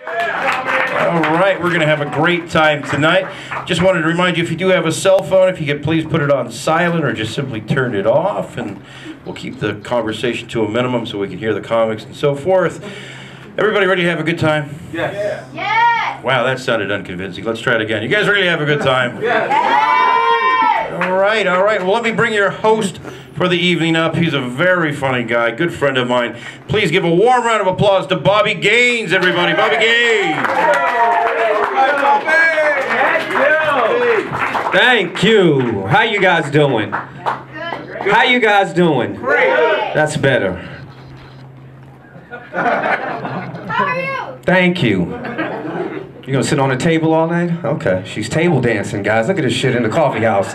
All right, we're going to have a great time tonight. Just wanted to remind you, if you do have a cell phone, if you could please put it on silent or just simply turn it off, and we'll keep the conversation to a minimum so we can hear the comics and so forth. Everybody ready to have a good time? Yes. Yes. Wow, that sounded unconvincing. Let's try it again. You guys ready to have a good time? Yes. Yes. All right, all right. Well, let me bring your host for the evening up. He's a very funny guy, good friend of mine. Please give a warm round of applause to Bobby Gaines, everybody. Bobby Gaines. Thank you. How you guys doing? How you guys doing? Great. That's better. How are you? Thank you. You gonna sit on the table all night? Okay. She's table dancing, guys. Look at this shit in the coffee house.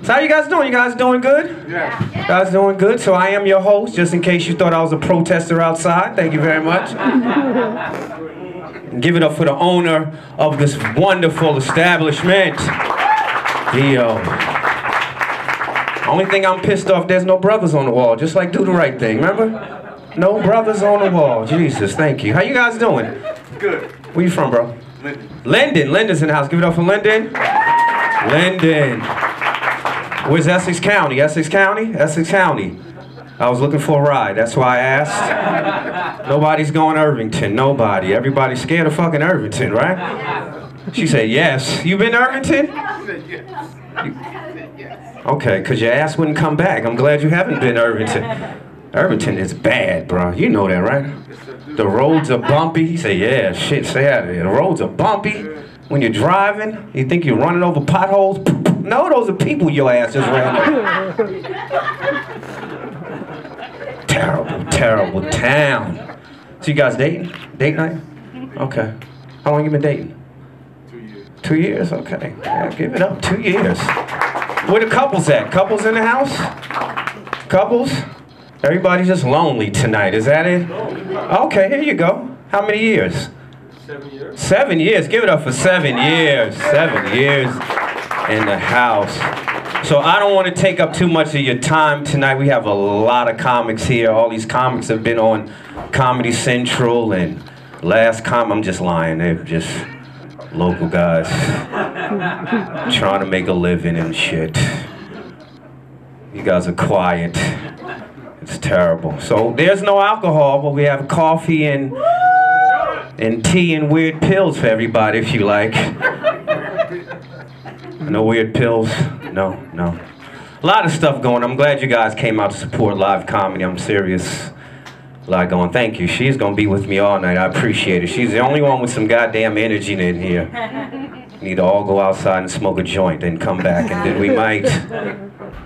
So how you guys doing? You guys doing good? Yeah. You guys doing good? So I am your host, just in case you thought I was a protester outside. Thank you very much. And give it up for the owner of this wonderful establishment. Only thing I'm pissed off, there's no brothers on the wall. Just like Do the Right Thing, remember? No brothers on the wall. Jesus, thank you. How you guys doing? Good. Where you from, bro? Linden. Linden's in the house. Give it up for Linden. Linden. Where's Essex County? Essex County? Essex County. I was looking for a ride. That's why I asked. Nobody's going to Irvington. Nobody. Everybody's scared of fucking Irvington, right? She said yes. You been to Irvington? Okay, because your ass wouldn't come back. I'm glad you haven't been to Irvington. Irvington is bad, bro. You know that, right? The roads are bumpy. He said, yeah, shit, stay out of there. The roads are bumpy. When you're driving, you think you're running over potholes. No, those are people your ass just ran over. Terrible, terrible town. So you guys dating? Date night? Okay. How long you been dating? 2 years. 2 years? Okay. Yeah, give it up. 2 years. Where the couples at? Couples in the house? Couples? Everybody's just lonely tonight. Is that it? Okay, here you go. How many years? 7 years. 7 years. Give it up for 7 years. 7 years in the house. So I don't want to take up too much of your time tonight. We have a lot of comics here. All these comics have been on Comedy Central and I'm just lying. They're just local guys trying to make a living and shit. You guys are quiet. It's terrible. So there's no alcohol, but we have coffee and tea and weird pills for everybody if you like. No weird pills? No, no. A lot of stuff going on. I'm glad you guys came out to support live comedy. I'm serious. A lot going. Thank you. She's going to be with me all night. I appreciate it. She's the only one with some goddamn energy in here. We need to all go outside and smoke a joint, then come back, and then we might...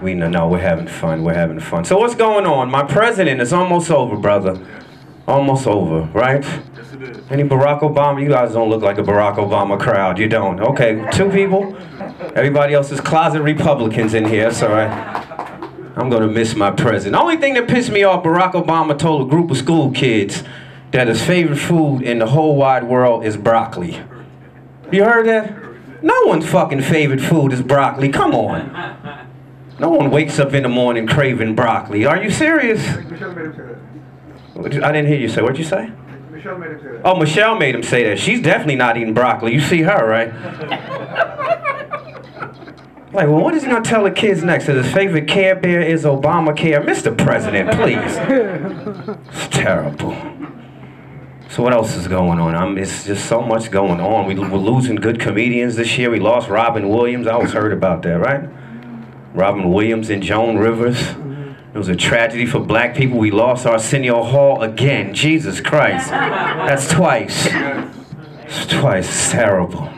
No, we're having fun. We're having fun. So what's going on? My president is almost over, brother. Almost over, right? Yes, it is. Any Barack Obama? You guys don't look like a Barack Obama crowd. You don't. Okay, 2 people. Everybody else is closet Republicans in here. That's all right. I'm going to miss my president. The only thing that pissed me off, Barack Obama told a group of school kids that his favorite food in the whole wide world is broccoli. You heard that? No one's fucking favorite food is broccoli. Come on. No one wakes up in the morning craving broccoli. Are you serious? Michelle made him say that. I didn't hear you say. What'd you say? Michelle made him say that. Oh, Michelle made him say that. She's definitely not eating broccoli. You see her, right? Like, well, what is he gonna tell the kids next? That his favorite Care Bear is Obamacare? Mr. President, please. It's terrible. So what else is going on? It's just so much going on. We're losing good comedians this year. We lost Robin Williams. I always heard about that, right? Robin Williams and Joan Rivers. It was a tragedy for black people. We lost Arsenio Hall again. Jesus Christ. That's twice. It's twice. It's terrible.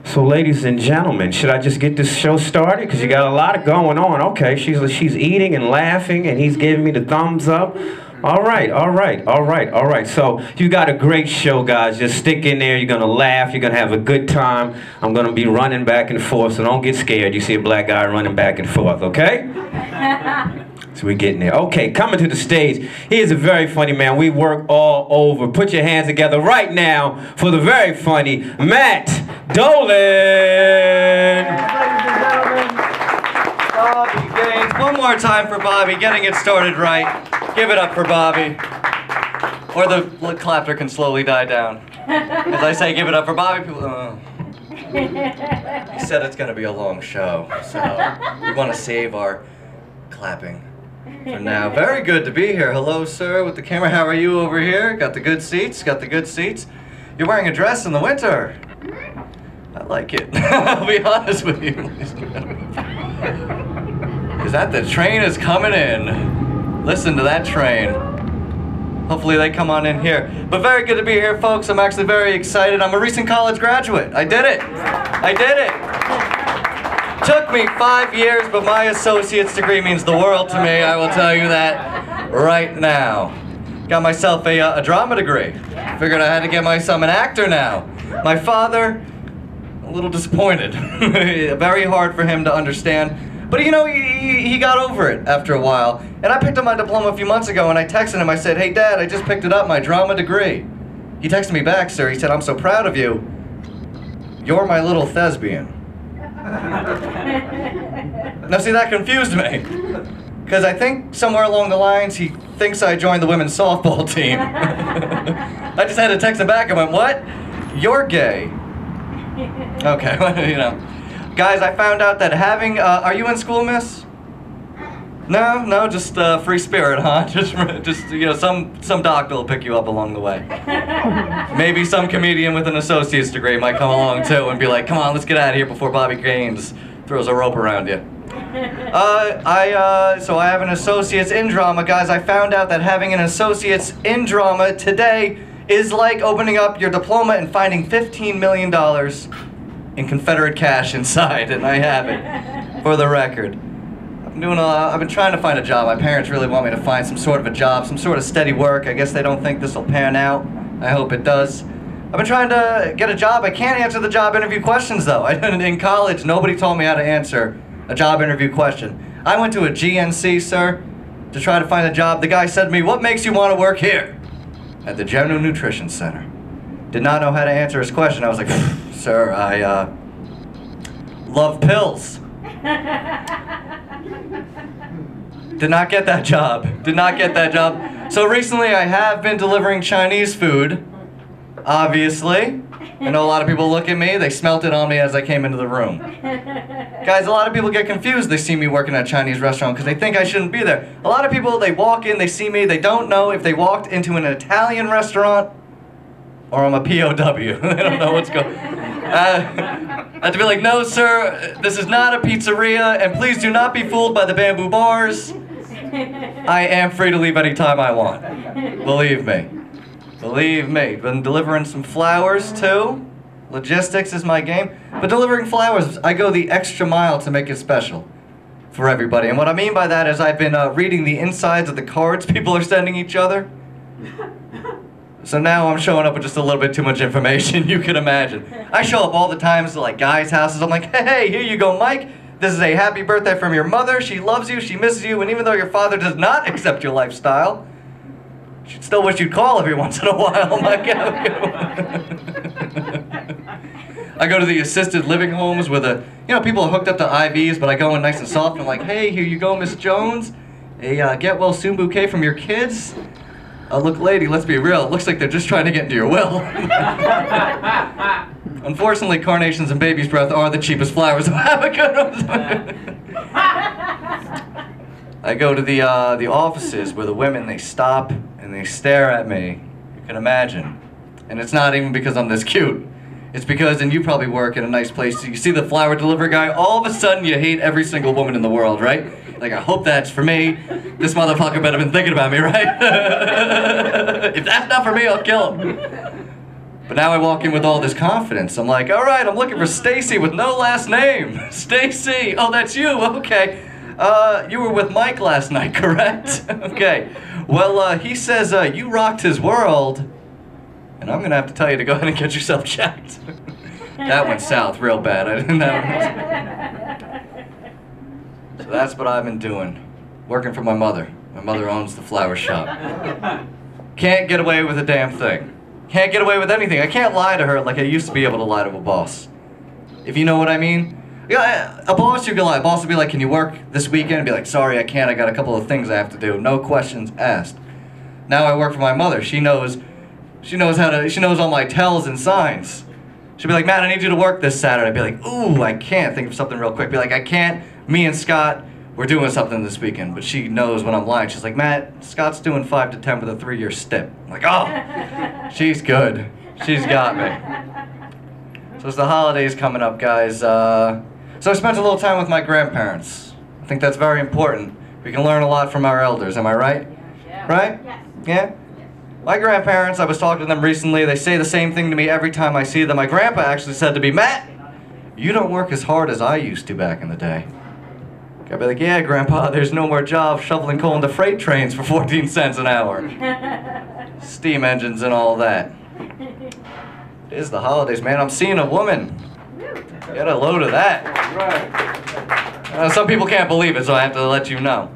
So ladies and gentlemen, should I just get this show started? Because you got a lot going on. Okay, she's eating and laughing and he's giving me the thumbs up. All right, all right, all right, all right. So you got a great show, guys. Just stick in there. You're going to laugh. You're going to have a good time. I'm going to be running back and forth, so don't get scared. You see a black guy running back and forth, okay? So we're getting there. Okay, coming to the stage, he is a very funny man. We work all over. Put your hands together right now for the very funny Matt Dolan. Ladies and gentlemen, Bobby Gaines. One more time for Bobby, getting it started right. Give it up for Bobby. Or the clapper can slowly die down. As I say, give it up for Bobby, people, he said it's gonna be a long show, so we want to save our clapping for now. Very good to be here. Hello, sir, with the camera. How are you over here? Got the good seats? Got the good seats? You're wearing a dress in the winter. I like it. I'll be honest with you. Is that the train is coming in? Listen to that train. Hopefully they come on in here. But very good to be here, folks. I'm actually very excited. I'm a recent college graduate. I did it. I did it. Took me 5 years, but my associate's degree means the world to me. I will tell you that right now. Got myself a drama degree. Figured I had to get myself an actor now. My father, a little disappointed. Very hard for him to understand. But you know, he got over it after a while. And I picked up my diploma a few months ago and I texted him, I said, "Hey Dad, I just picked it up, my drama degree." He texted me back, sir, he said, "I'm so proud of you. You're my little thespian." Now see, that confused me. Because I think somewhere along the lines he thinks I joined the women's softball team. I just had to text him back and went, "What? You're gay." Okay, well, you know. Guys, I found out that having, are you in school, miss? No, just free spirit, huh? Just you know, some doctor will pick you up along the way. Maybe some comedian with an associate's degree might come along too and be like, "Come on, let's get out of here before Bobby Gaines throws a rope around you." So I have an associate's in drama, guys. I found out that having an associate's in drama today is like opening up your diploma and finding $15 million in Confederate cash inside, and I have it, for the record. I've been trying to find a job. My parents really want me to find some sort of a job, some sort of steady work. I guess they don't think this will pan out. I hope it does. I've been trying to get a job. I can't answer the job interview questions, though. In college, nobody told me how to answer a job interview question. I went to a GNC, sir, to try to find a job. The guy said to me, "What makes you want to work here?" At the General Nutrition Center. Did not know how to answer his question. I was like, "Sir, I love pills." Did not get that job. Did not get that job. So recently I have been delivering Chinese food, obviously. I know a lot of people look at me, they smelt it on me as I came into the room. Guys, a lot of people get confused. They see me working at a Chinese restaurant because they think I shouldn't be there. A lot of people, they walk in, they see me, they don't know if they walked into an Italian restaurant or I'm a POW. They don't know what's going on. I have to be like, "No, sir, this is not a pizzeria, and please do not be fooled by the bamboo bars. I am free to leave anytime I want. Believe me. Believe me." Been delivering some flowers, too. Logistics is my game. But delivering flowers, I go the extra mile to make it special for everybody. And what I mean by that is I've been reading the insides of the cards people are sending each other. So now I'm showing up with just a little bit too much information, you can imagine. I show up all the times to like guys' houses. I'm like, "Hey, here you go, Mike. This is a happy birthday from your mother. She loves you, she misses you, and even though your father does not accept your lifestyle, she'd still wish you'd call every once in a while." I'm like, I go to the assisted living homes where people are hooked up to IVs, but I go in nice and soft and I'm like, "Hey, here you go, Miss Jones. A get well soon bouquet from your kids." Look, lady, let's be real. It looks like they're just trying to get into your will. Unfortunately, carnations and baby's breath are the cheapest flowers. Have a good one. I go to the offices where the women, they stop and they stare at me. You can imagine. And it's not even because I'm this cute. It's because, and you probably work in a nice place, you see the flower delivery guy, all of a sudden you hate every single woman in the world, right? Like, I hope that's for me. This motherfucker better have been thinking about me, right? If that's not for me, I'll kill him. But now I walk in with all this confidence. I'm like, "All right, I'm looking for Stacy with no last name." "Stacy, oh, that's you, okay. You were with Mike last night, correct?" "Okay. Well, he says you rocked his world, and I'm gonna have to tell you to go ahead and get yourself checked." That went south real bad. I didn't know. So that's what I've been doing. Working for my mother. My mother owns the flower shop. Can't get away with a damn thing. Can't get away with anything. I can't lie to her like I used to be able to lie to a boss. If you know what I mean? Yeah, a boss you can lie. A boss will be like, "Can you work this weekend?" And be like, "Sorry, I can't. I got a couple of things I have to do." No questions asked. Now I work for my mother. She knows all my tells and signs. She'll be like, Matt, I need you to work this Saturday. I'd be like, ooh, I can't. Think of something real quick. Be like, I can't. Me and Scott, we're doing something this weekend. But she knows when I'm lying. She's like, Matt, Scott's doing 5 to 10 with a 3-year stip. I'm like, oh, she's good. She's got me. So it's the holidays coming up, guys. So I spent a little time with my grandparents. I think that's very important. We can learn a lot from our elders. Am I right? Yeah. Right? Yes. Yeah? My grandparents, I was talking to them recently, they say the same thing to me every time I see them. My grandpa actually said to me, Matt, you don't work as hard as I used to back in the day. I'd be like, yeah, Grandpa, there's no more jobs shoveling coal into freight trains for 14 cents an hour. Steam engines and all that. It is the holidays, man. I'm seeing a woman. Get a load of that. Some people can't believe it, so I have to let you know.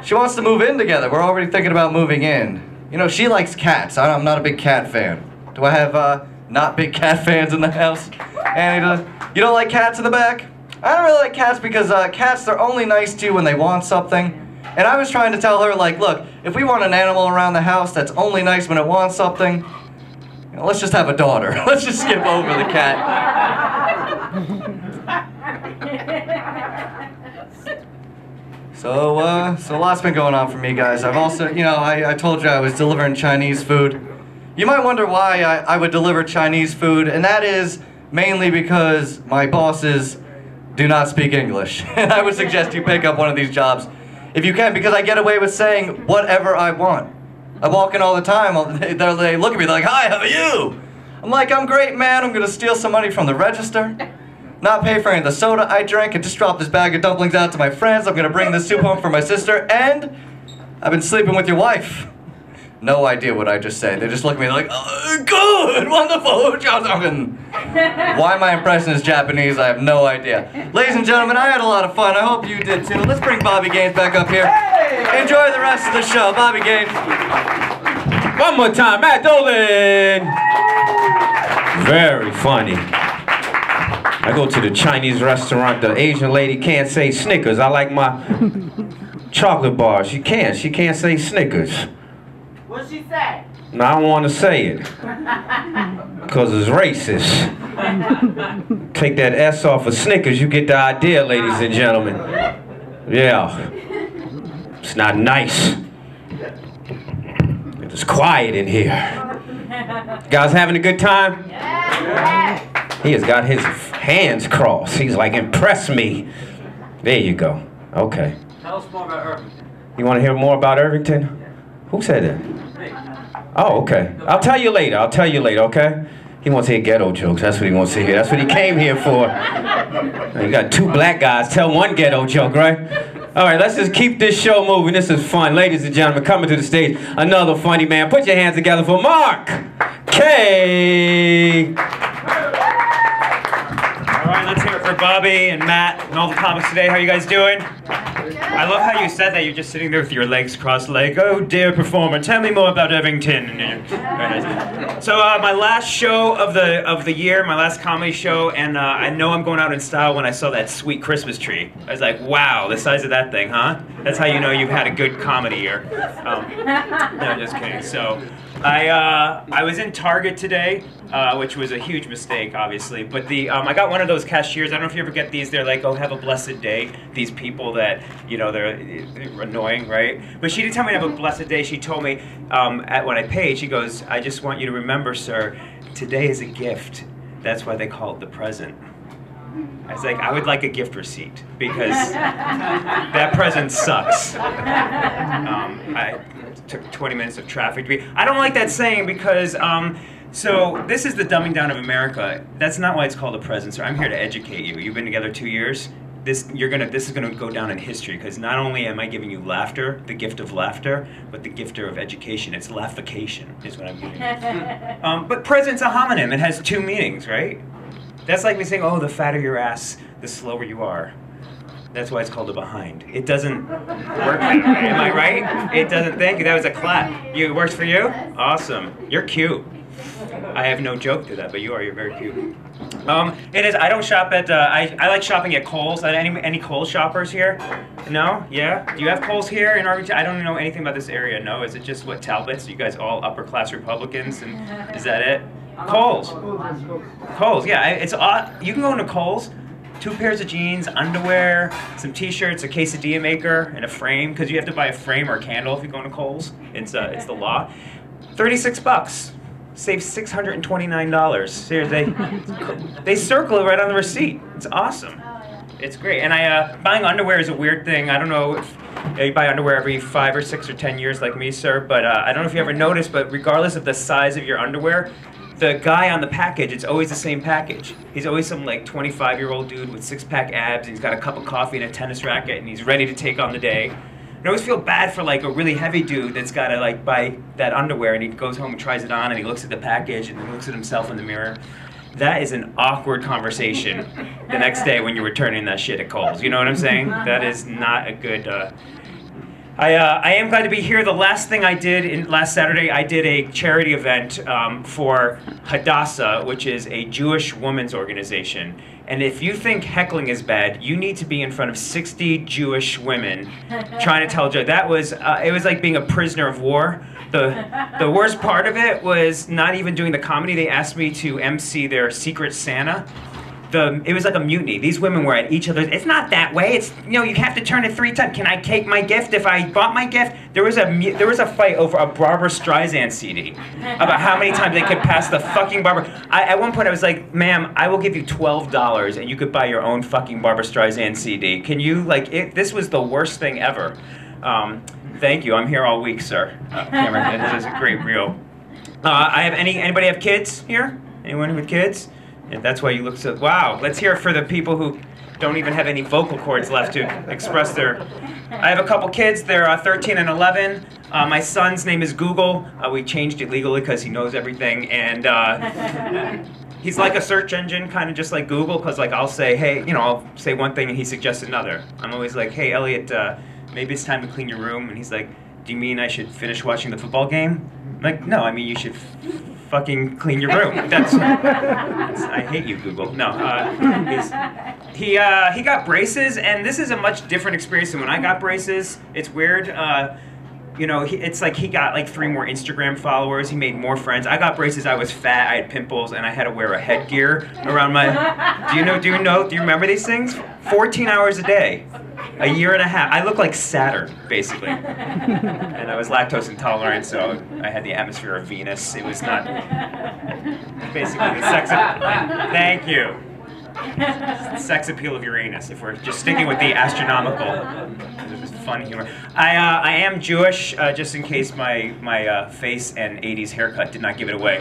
She wants to move in together. We're already thinking about moving in. You know, she likes cats. I'm not a big cat fan. Do I have not big cat fans in the house? And you don't like cats in the back? I don't really like cats because cats, they're only nice to you when they want something. And I was trying to tell her, like, look, if we want an animal around the house that's only nice when it wants something, you know, let's just have a daughter. Let's just skip over the cat. So lots been going on for me, guys. I've also, you know, I told you I was delivering Chinese food. You might wonder why I would deliver Chinese food, and that is mainly because my bosses do not speak English. And I would suggest you pick up one of these jobs if you can, because I get away with saying whatever I want. I walk in all the time, they look at me, they're like, hi, how are you? I'm like, I'm great, man. I'm gonna steal some money from the register, not pay for any of the soda I drank, and just drop this bag of dumplings out to my friends. I'm gonna bring this soup home for my sister, and I've been sleeping with your wife. No idea what I just said. They just look at me like, oh, good, wonderful. Why my impression is Japanese, I have no idea. Ladies and gentlemen, I had a lot of fun. I hope you did too. Let's bring Bobby Gaines back up here. Enjoy the rest of the show. Bobby Gaines. One more time, Matt Dolan. Very funny. I go to the Chinese restaurant, the Asian lady can't say Snickers. I like my chocolate bar. She can't say Snickers. What'd she say? No, I don't want to say it. Because it's racist. Take that S off of Snickers, you get the idea, ladies and gentlemen. Yeah. It's not nice. It's quiet in here. Guys having a good time? Yeah. He has got his hands crossed. He's like, impress me. There you go. Okay. Tell us more about Irvington. You want to hear more about Irvington? Who said that? Oh, okay. I'll tell you later, okay? He wants to hear ghetto jokes. That's what he wants to hear. That's what he came here for. You got 2 black guys. Tell one ghetto joke, right? All right, let's just keep this show moving. This is fun. Ladies and gentlemen, coming to the stage, another funny man. Put your hands together for Mark K. All right, let's hear it for Bobby and Matt and all the comics today. How you guys doing? I love how you said that. You're just sitting there with your legs crossed like, oh dear performer, tell me more about Irvington. So my last show of the year, my last comedy show, and I know I'm going out in style when I saw that sweet Christmas tree. I was like, wow, the size of that thing, huh? That's how you know you've had a good comedy year. No, just kidding. So I was in Target today, which was a huge mistake, obviously. But I got one of those cashiers. I don't know if you ever get these. They're like, oh, have a blessed day. These people that, you know, they're annoying, right? But she didn't tell me to have a blessed day. She told me when I paid, she goes, I just want you to remember, sir, today is a gift. That's why they call it the present. I was like, I would like a gift receipt because that present sucks. I took 20 minutes of traffic to be. I don't like that saying because, so this is the dumbing down of America. That's not why it's called a present, sir. I'm here to educate you. You've been together 2 years. This is gonna go down in history because not only am I giving you laughter, the gift of laughter, but the gift of education. It's laughification is what I'm giving you. But present's a homonym. It has 2 meanings, right? That's like me saying, oh, the fatter your ass, the slower you are. That's why it's called a behind. It doesn't work that way. Am I right? It doesn't. Thank you. That was a clap. It works for you? Awesome. You're cute. I have no joke to that, but you're very cute. It is. I don't shop at. I like shopping at Kohl's. Any Kohl's shoppers here? No? Yeah. Do you have Kohl's here in Arlington? I don't know anything about this area. No. Is it just what Talbots? You guys all upper class Republicans, and is that it? Kohl's. Kohl's. Yeah. It's odd. You can go into Kohl's. 2 pairs of jeans, underwear, some T-shirts, a quesadilla maker, and a frame. Because you have to buy a frame or a candle if you go into Kohl's. It's the law. $36. Save $629. Seriously, they circle it right on the receipt. It's awesome. It's great. And buying underwear is a weird thing. I don't know if you buy underwear every 5 or 6 or 10 years like me, sir, but I don't know if you ever noticed, but regardless of the size of your underwear, the guy on the package, it's always the same package. He's always some like 25-year-old dude with 6-pack abs, and he's got a cup of coffee and a tennis racket, and he's ready to take on the day. I always feel bad for like a really heavy dude that's got to like buy that underwear, and he goes home and tries it on, and he looks at the package and he looks at himself in the mirror. That is an awkward conversation the next day when you're returning that shit at Kohl's. You know what I'm saying? That is not a good. I am glad to be here. The last thing I did last Saturday, I did a charity event for Hadassah, which is a Jewish women's organization. And if you think heckling is bad, you need to be in front of 60 Jewish women trying to tell jokes. That was, it was like being a prisoner of war. The worst part of it was not even doing the comedy. They asked me to MC their Secret Santa. It was like a mutiny. These women were at each other's. It's not that way. It's, you know, you have to turn it 3 times. Can I take my gift if I bought my gift? There was a fight over a Barbra Streisand CD about how many times they could pass the fucking Barbra. At one point I was like, ma'am, I will give you $12 and you could buy your own fucking Barbra Streisand CD. Can you, like, this was the worst thing ever. Thank you. I'm here all week, sir. Cameron, this is a great reel. Anybody have kids here? Anyone with kids? And that's why you look so, wow, let's hear it for the people who don't even have any vocal cords left to express their, I have a couple kids, they're 13 and 11. My son's name is Google. We changed it legally because he knows everything, and he's like a search engine, kind of just like Google, because like I'll say, hey, you know, I'll say one thing and he suggests another. I'm always like, hey Elliot, maybe it's time to clean your room, and he's like, do you mean I should finish watching the football game? I'm like, no, I mean you should fucking clean your room. That's I hate you, Google. No, he got braces, and this is a much different experience than when I got braces. It's weird. You know, it's like he got like 3 more Instagram followers. He made more friends. I got braces. I was fat. I had pimples, and I had to wear a headgear around my. Do you remember these things? 14 hours a day. A year and a half. I look like Saturn, basically. And I was lactose intolerant, so I had the atmosphere of Venus. It was not basically the sex appeal. Thank you. Sex appeal of Uranus, if we're just sticking with the astronomical. This is fun humor. I am Jewish, just in case my face and 80s haircut did not give it away.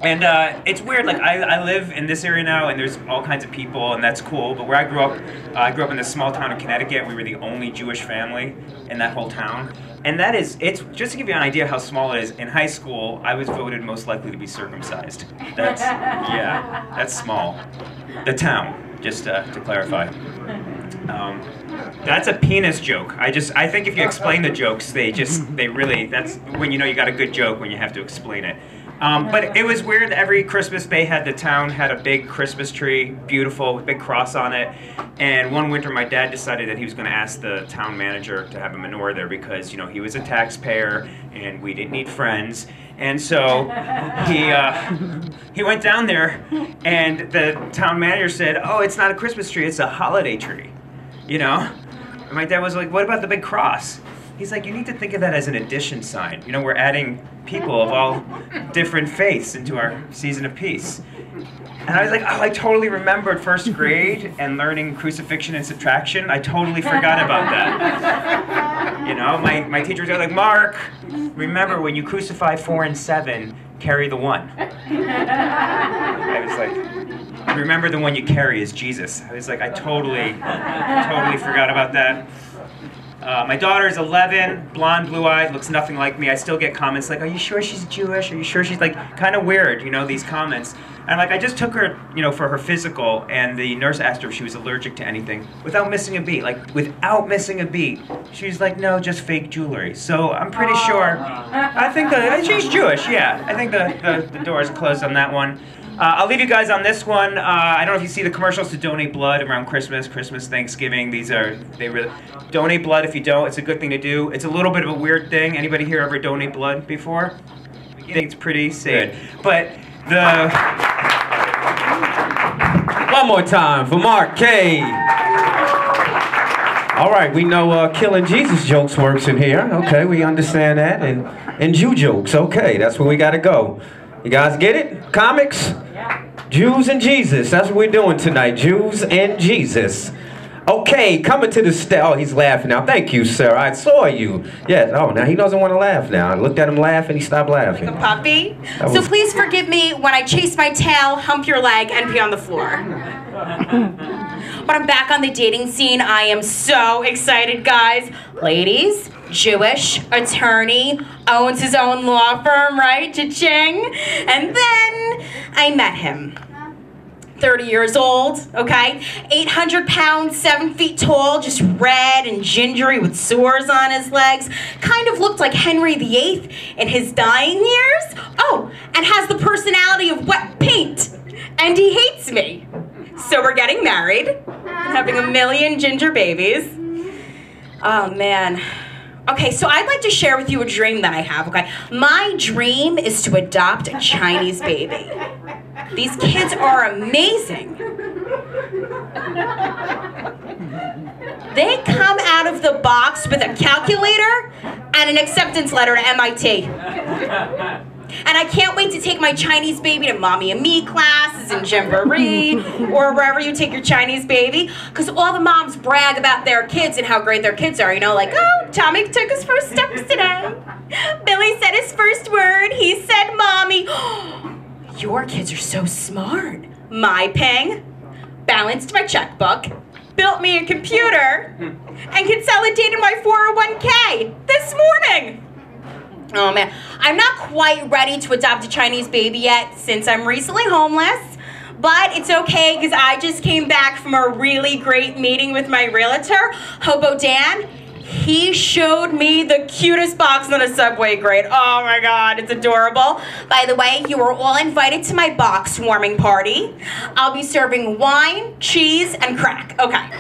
And it's weird, like I live in this area now, and there's all kinds of people, and that's cool, but where I grew up in this small town in Connecticut. We were the only Jewish family in that whole town. And it's just to give you an idea how small it is, in high school, I was voted most likely to be circumcised. That's small. The town, just to clarify. That's a penis joke. I think if you explain the jokes, that's when you know you got a good joke, when you have to explain it. But it was weird. Every Christmas the town had a big Christmas tree, beautiful, with a big cross on it. And one winter my dad decided that he was going to ask the town manager to have a menorah there because, you know, he was a taxpayer and we didn't need friends. And so he went down there, and the town manager said, oh, it's not a Christmas tree, it's a holiday tree. You know? And my dad was like, what about the big cross? He's like, you need to think of that as an addition sign. You know, we're adding people of all different faiths into our season of peace. And I was like, oh, I totally remembered first grade and learning crucifixion and subtraction. I totally forgot about that. You know, my teachers were like, Mark, remember when you crucify 4 and 7, carry the 1. I was like, remember the one you carry is Jesus. I was like, I totally forgot about that. My daughter's 11, blonde, blue-eyed, looks nothing like me. I still get comments like, are you sure she's Jewish? Are you sure she's, like, kind of weird, you know, these comments. And, like, I just took her, you know, for her physical, and the nurse asked her if she was allergic to anything without missing a beat. Like, without missing a beat. She's like, no, just fake jewelry. So I'm pretty sure, I think she's Jewish, yeah. I think the door is closed on that one. I'll leave you guys on this one. I don't know if you see the commercials to donate blood around Christmas, Thanksgiving. They really donate blood. If you don't, it's a good thing to do. It's a little bit of a weird thing. Anybody here ever donate blood before? I think it's pretty safe. But One more time for Mark K. All right, we know killing Jesus jokes works in here. Okay, we understand that. And Jew jokes. Okay, that's where we got to go. You guys get it? Comics? Jews and Jesus. That's what we're doing tonight. Jews and Jesus. Okay, coming to the stage. Oh, he's laughing now. Thank you, sir. I saw you. Yes. Oh, now he doesn't want to laugh now. I looked at him laugh and he stopped laughing. Like a puppy. So please forgive me when I chase my tail, hump your leg, and pee on the floor. But I'm back on the dating scene. I am so excited, guys. Ladies, Jewish, attorney, owns his own law firm, right? Cha-ching. And then I met him. 30 years old, okay? 800 pounds, 7 feet tall, just red and gingery with sores on his legs. Kind of looked like Henry VIII in his dying years. Oh, and has the personality of wet paint. And he hates me. So we're getting married and having a million ginger babies. Oh, man. Okay, so I'd like to share with you a dream that I have, okay? My dream is to adopt a Chinese baby. These kids are amazing. They come out of the box with a calculator and an acceptance letter to MIT. And I can't wait to take my Chinese baby to Mommy and Me classes in Jamboree or wherever you take your Chinese baby. Because all the moms brag about their kids and how great their kids are. You know, like, oh, Tommy took his first steps today. Billy said his first word. He said, Mommy. Your kids are so smart. My ping balanced my checkbook, built me a computer, and consolidated my 401k this morning. Oh man, I'm not quite ready to adopt a Chinese baby yet since I'm recently homeless, but it's okay because I just came back from a really great meeting with my realtor, Hobo Dan. He showed me the cutest box on a Subway grate. Oh my God, it's adorable. By the way, you are all invited to my box warming party. I'll be serving wine, cheese, and crack. Okay.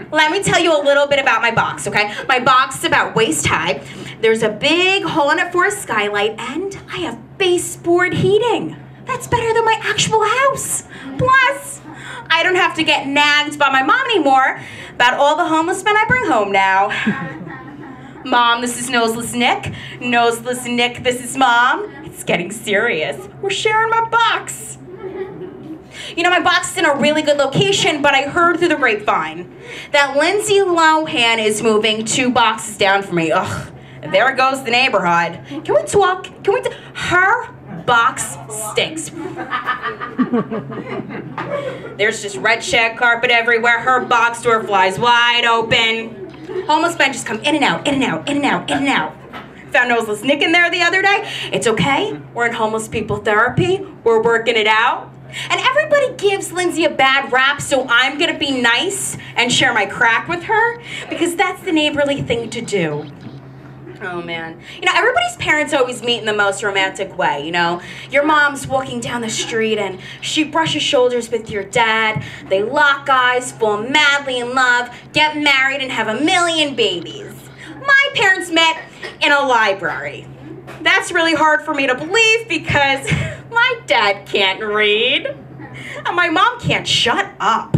Let me tell you a little bit about my box, okay? My box is about waist high. There's a big hole in it for a skylight, and I have baseboard heating. That's better than my actual house. Plus, I don't have to get nagged by my mom anymore about all the homeless men I bring home now. Mom, this is Noseless Nick. Noseless Nick, this is Mom. It's getting serious. We're sharing my box. You know, my box is in a really good location, but I heard through the grapevine that Lindsay Lohan is moving 2 boxes down from me. Ugh, there goes the neighborhood. Can we talk? Her box stinks. There's just red shag carpet everywhere. Her box door flies wide open. Homeless men just come in and out, in and out, in and out, in and out. Found Noseless Nick in there the other day. It's okay. We're in homeless people therapy. We're working it out. And everybody gives Lindsay a bad rap, so I'm gonna be nice and share my crack with her because that's the neighborly thing to do. Oh man. You know, everybody's parents always meet in the most romantic way, you know? Your mom's walking down the street and she brushes shoulders with your dad. They lock eyes, fall madly in love, get married, and have a million babies. My parents met in a library. That's really hard for me to believe because my dad can't read and my mom can't shut up.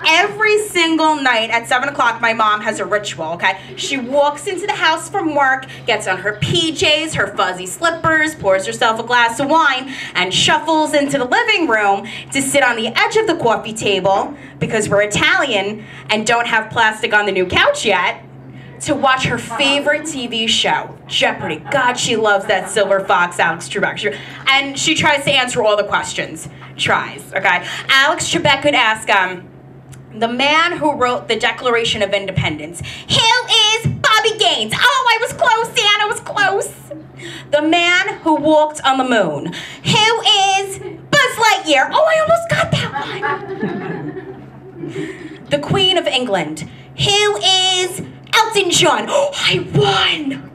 Every single night at 7 o'clock, my mom has a ritual, okay? She walks into the house from work, gets on her PJs, her fuzzy slippers, pours herself a glass of wine, and shuffles into the living room to sit on the edge of the coffee table, because we're Italian and don't have plastic on the new couch yet, to watch her favorite TV show, Jeopardy. God, she loves that silver fox, Alex Trebek. And she tries to answer all the questions. Tries, okay? Alex Trebek could ask, the man who wrote the Declaration of Independence, who is Bobby Gaines? Oh, I was close, Dan, I was close. The man who walked on the moon, who is Buzz Lightyear? Oh, I almost got that one. The Queen of England, who is Elton John? Oh, I won.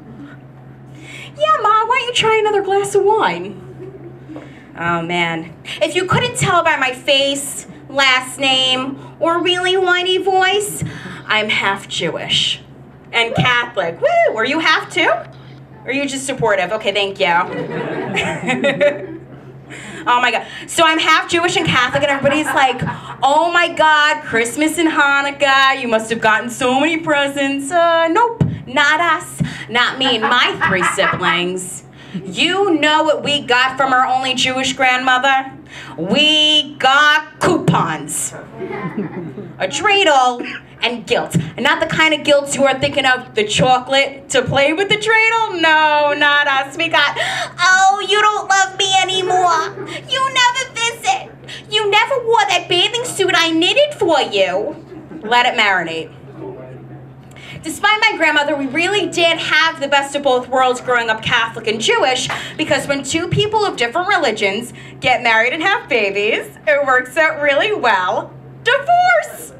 Yeah, Ma, why don't you try another glass of wine? Oh man. If you couldn't tell by my face, last name, or really whiny voice, I'm half Jewish and Catholic. Woo! Are you half too? Or are you just supportive? Okay, thank you. Oh my God. So I'm half Jewish and Catholic, and everybody's like, oh my God, Christmas and Hanukkah, you must have gotten so many presents. Nope, not us. Not me and my 3 siblings. You know what we got from our only Jewish grandmother? We got coupons. A dreidel and guilt. And not the kind of guilt you are thinking of, the chocolate to play with the dreidel. No, not us. We got, oh, you don't love me anymore. You never visit. You never wore that bathing suit I knitted for you. Let it marinate. Despite my grandmother, we really did have the best of both worlds growing up Catholic and Jewish, because when 2 people of different religions get married and have babies, it works out really well. Divorce!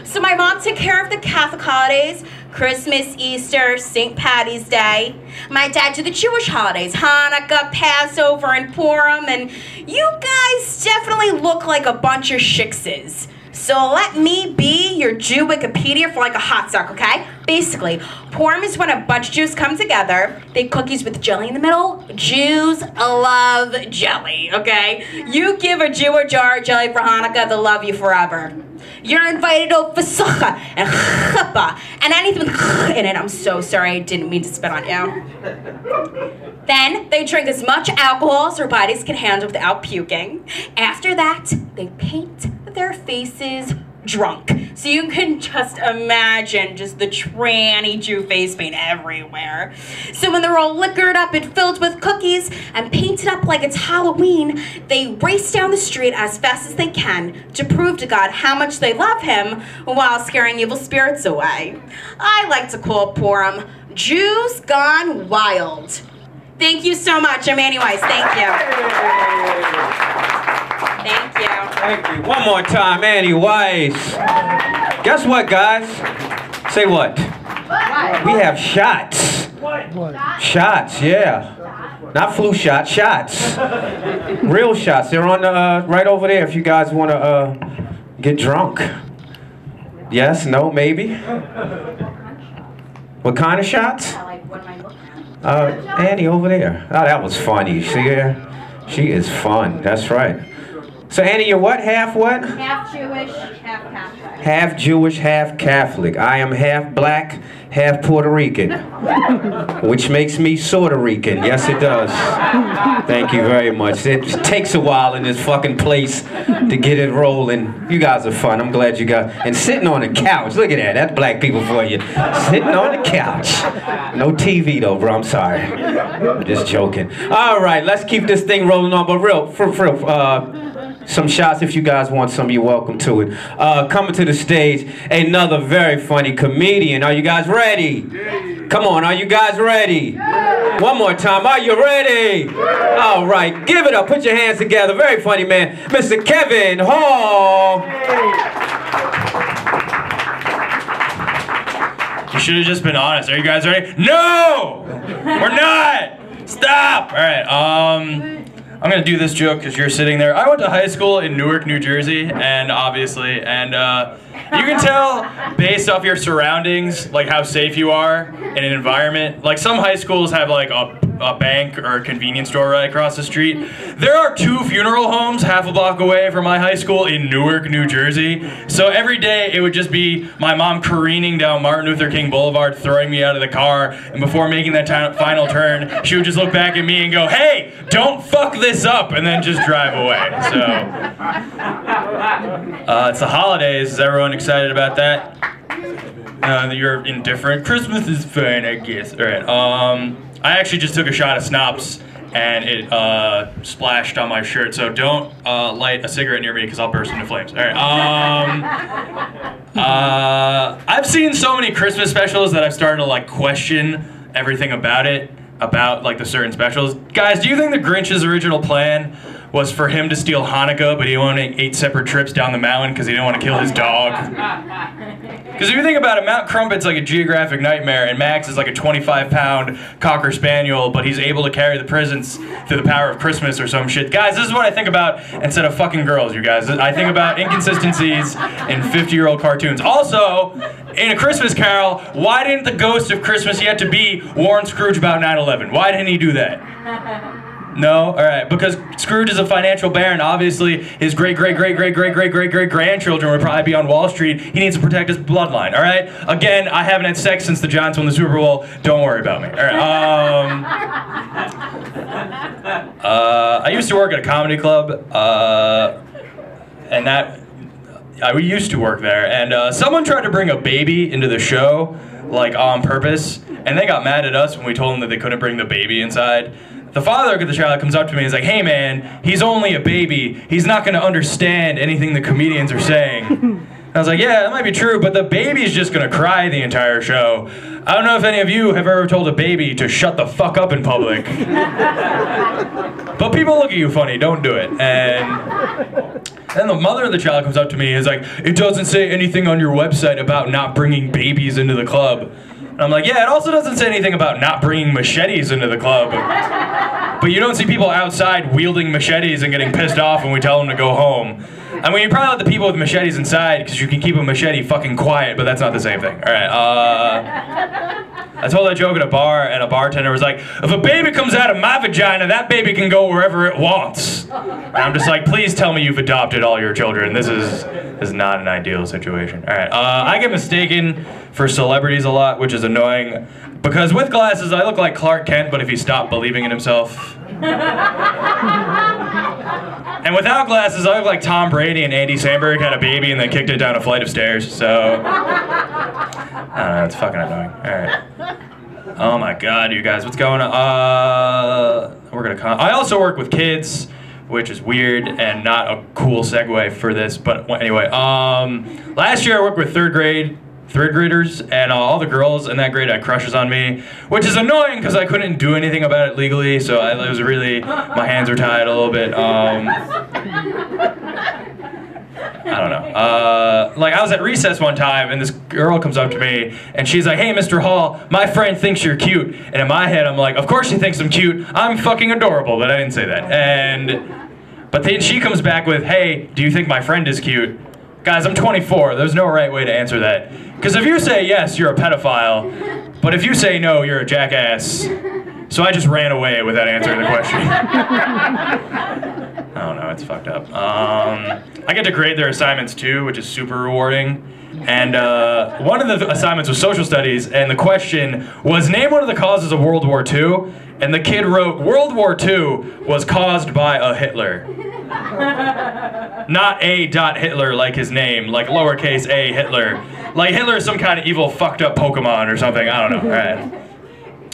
So my mom took care of the Catholic holidays, Christmas, Easter, St. Patty's Day. My dad did the Jewish holidays, Hanukkah, Passover, and Purim, and you guys definitely look like a bunch of shikses. So let me be your Jew Wikipedia for like a hot sec, okay? Basically, Purim is when a bunch of Jews come together. They eat cookies with jelly in the middle. Jews love jelly, okay? You give a Jew a jar of jelly for Hanukkah, they'll love you forever. You're invited over for sukkah and chuppah and anything with in it. I'm so sorry, I didn't mean to spit on you. Then they drink as much alcohol as their bodies can handle without puking. After that, they paint their faces drunk. So you can just imagine just the tranny Jew face paint everywhere. So when they're all liquored up and filled with cookies and painted up like it's Halloween, they race down the street as fast as they can to prove to God how much they love him while scaring evil spirits away. I like to call Purim Jews Gone Wild. Thank you so much. I'm Annie Weiss. Thank you. Thank you. Thank you. One more time, Annie Weiss. Guess what, guys? Say what? We have shots. Shots, yeah. Not flu shots, shots. Real shots. They're on the, right over there if you guys want to get drunk. Yes, no, maybe? What kind of shots? Annie over there. Oh, that was funny. See her? She is fun. That's right. So Annie, you're what? Half what? Half Jewish, half Catholic. Half Jewish, half Catholic. I am half black, half Puerto Rican. Which makes me sorta Rican. Yes, it does. Thank you very much. It takes a while in this fucking place to get it rolling. You guys are fun. I'm glad you got... And sitting on the couch. Look at that. That's black people for you. Sitting on the couch. No TV though, bro. I'm sorry. I'm just joking. All right, let's keep this thing rolling on. But real, for some shots if you guys want some, you're welcome to it. Coming to the stage, another very funny comedian. Are you guys ready? Come on, are you guys ready? One more time, are you ready? All right, give it up, put your hands together. Very funny man, Mr. Kevin Hall. You should have just been honest. Are you guys ready? No! We're not! Stop! All right, I'm gonna do this joke because you're sitting there. I went to high school in Newark, New Jersey, and obviously, you can tell based off your surroundings, like how safe you are in an environment. Like some high schools have like a bank or a convenience store right across the street. There are 2 funeral homes half a block away from my high school in Newark, New Jersey. So every day it would just be my mom careening down Martin Luther King Boulevard, throwing me out of the car, and before making that final turn, she would just look back at me and go, "Hey, don't fuck this up," and then just drive away. So it's the holidays. Is everyone excited about that? You're indifferent. Christmas is fine, I guess. All right. I actually just took a shot of Snops and it splashed on my shirt. So don't light a cigarette near me because I'll burst into flames. All right. I've seen so many Christmas specials that I've started to like question everything about it, about like the certain specials. Guys, do you think the Grinch's original plan was for him to steal Hanukkah, but he wanted 8 separate trips down the mountain because he didn't want to kill his dog. Because if you think about it, Mount Crumpet's like a geographic nightmare, and Max is like a 25-pound Cocker Spaniel, but he's able to carry the presents through the power of Christmas or some shit. Guys, this is what I think about instead of fucking girls, you guys. I think about inconsistencies in 50-year-old cartoons. Also, in A Christmas Carol, why didn't the ghost of Christmas yet to be warn Scrooge about 9/11? Why didn't he do that? No? Alright, because Scrooge is a financial baron. Obviously, his great-great-great-great-great-great-great-great-grandchildren would probably be on Wall Street. He needs to protect his bloodline, alright? Again, I haven't had sex since the Giants won the Super Bowl. Don't worry about me. Alright, I used to work at a comedy club, and we used to work there, and someone tried to bring a baby into the show, like on purpose, and they got mad at us when we told them that they couldn't bring the baby inside. The father of the child comes up to me and is like, hey man, he's only a baby. He's not gonna understand anything the comedians are saying. And I was like, yeah, that might be true, but the baby's just gonna cry the entire show. I don't know if any of you have ever told a baby to shut the fuck up in public. But people look at you funny, don't do it. And then the mother of the child comes up to me and is like, it doesn't say anything on your website about not bringing babies into the club. And I'm like, yeah, it also doesn't say anything about not bringing machetes into the club. But you don't see people outside wielding machetes and getting pissed off when we tell them to go home. I mean, you probably let the people with machetes inside because you can keep a machete fucking quiet, but that's not the same thing. Alright, I told that joke at a bar, and a bartender was like, if a baby comes out of my vagina, that baby can go wherever it wants. And I'm just like, please tell me you've adopted all your children. This is not an ideal situation. Alright, I get mistaken for celebrities a lot, which is annoying, because with glasses, I look like Clark Kent, but if he stopped believing in himself. And without glasses, I look like Tom Brady and Andy Samberg had a baby and then kicked it down a flight of stairs, so... I don't know, it's fucking annoying. Alright. Oh my god, you guys, what's going on? I also work with kids, which is weird and not a cool segue for this, but anyway. Last year I worked with third graders, and all the girls in that grade had crushes on me, which is annoying because I couldn't do anything about it legally, so it was really, my hands were tied a little bit. I don't know. Like, I was at recess one time, and this girl comes up to me, and she's like, hey, Mr. Hall, my friend thinks you're cute. And in my head, I'm like, of course she thinks I'm cute. I'm fucking adorable, but I didn't say that. But then she comes back with, hey, do you think my friend is cute? Guys, I'm 24. There's no right way to answer that. Because if you say yes, you're a pedophile. But if you say no, you're a jackass. So I just ran away without answering the question. I don't know, it's fucked up. I get to grade their assignments too, which is super rewarding. And one of the assignments was social studies, and the question was, name one of the causes of World War II. And the kid wrote, World War II was caused by a Hitler. Not a Hitler like his name, like lowercase a Hitler. Like Hitler is some kind of evil fucked up Pokemon or something, I don't know. Alright.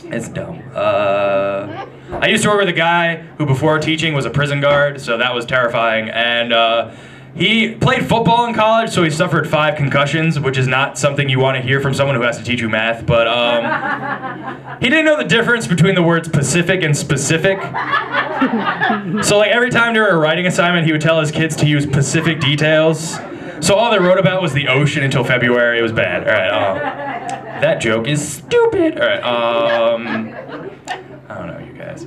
It's dumb. I used to work with a guy who before teaching was a prison guard, so that was terrifying. And he played football in college, so he suffered 5 concussions, which is not something you want to hear from someone who has to teach you math, but he didn't know the difference between the words Pacific and specific. So like every time during a writing assignment, he would tell his kids to use Pacific details. So all they wrote about was the ocean until February. It was bad. All right. That joke is stupid. All right. I don't know, you guys.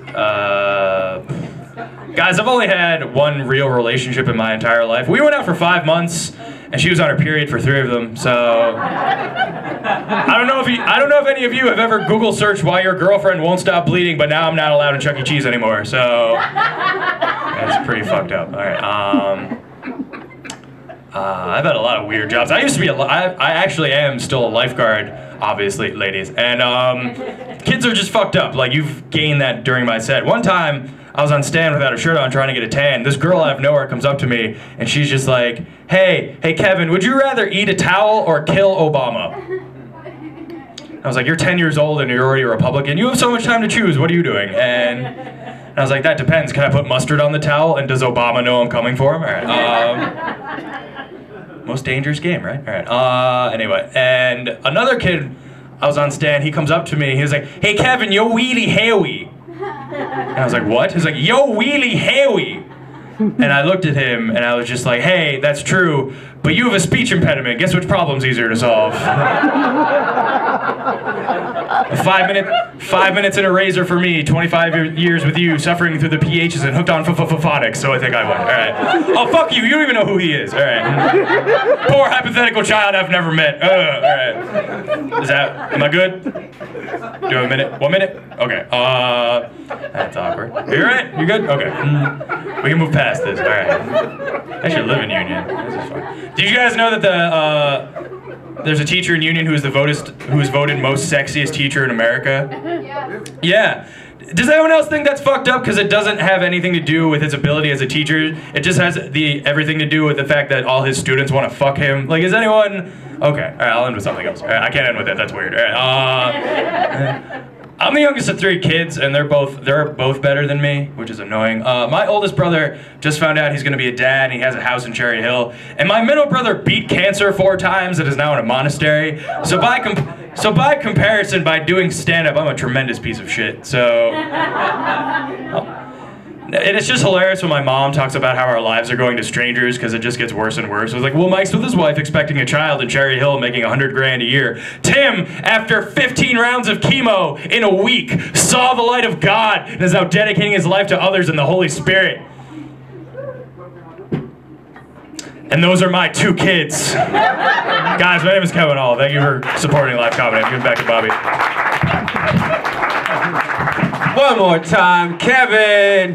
Guys, I've only had one real relationship in my entire life. We went out for 5 months, and she was on her period for 3 of them. So I don't know if any of you have ever Google searched why your girlfriend won't stop bleeding, but now I'm not allowed in Chuck E. Cheese anymore. So that's pretty fucked up. All right. I've had a lot of weird jobs. I used to be I actually am still a lifeguard, obviously, ladies. And kids are just fucked up. Like, you've gained that during my set. One time, I was on stand without a shirt on trying to get a tan. This girl out of nowhere comes up to me, and she's just like, hey Kevin, would you rather eat a towel or kill Obama? I was like, you're 10 years old and you're already a Republican. You have so much time to choose. What are you doing? And I was like, that depends. Can I put mustard on the towel? And does Obama know I'm coming for him? All right. Most dangerous game, right? All right. Anyway, and another kid, I was on stand, he comes up to me, he was like, hey Kevin, yo wheelie hairy. And I was like, what? He's like, yo wheelie hairy. And I looked at him and I was just like, hey, that's true, but you have a speech impediment. Guess which problem's easier to solve? 5 minutes in a razor for me, 25 years with you, suffering through the PHs and hooked on phonics, so I think I won. All right. Oh, fuck you, you don't even know who he is. All right. Poor hypothetical child I've never met. All right. Am I good? Do you have a minute? 1 minute? Okay. That's awkward. Are you all right? You good? Okay. We can move past this. All right. Actually, live in Union. This is fun. Did you guys know that there's a teacher in Union who is voted most sexiest teacher in America? Yeah. Does anyone else think that's fucked up because it doesn't have anything to do with his ability as a teacher? It just has everything to do with the fact that all his students want to fuck him. Like, is anyone... Okay, all right, I'll end with something else. All right, I can't end with that, that's weird. All right, I'm the youngest of 3 kids, and they're both better than me, which is annoying. My oldest brother just found out he's going to be a dad, and he has a house in Cherry Hill. And my middle brother beat cancer 4 times and is now in a monastery. So by comparison, by doing stand-up, I'm a tremendous piece of shit. So... And it's just hilarious when my mom talks about how our lives are going to strangers because it just gets worse and worse. It's like, well, Mike's with his wife expecting a child in Cherry Hill making $100,000 a year. Tim, after 15 rounds of chemo in a week, saw the light of God and is now dedicating his life to others in the Holy Spirit. And those are my 2 kids. Guys, my name is Kevin Hall. Thank you for supporting live comedy. I'm giving back to Bobby. One more time, Kevin.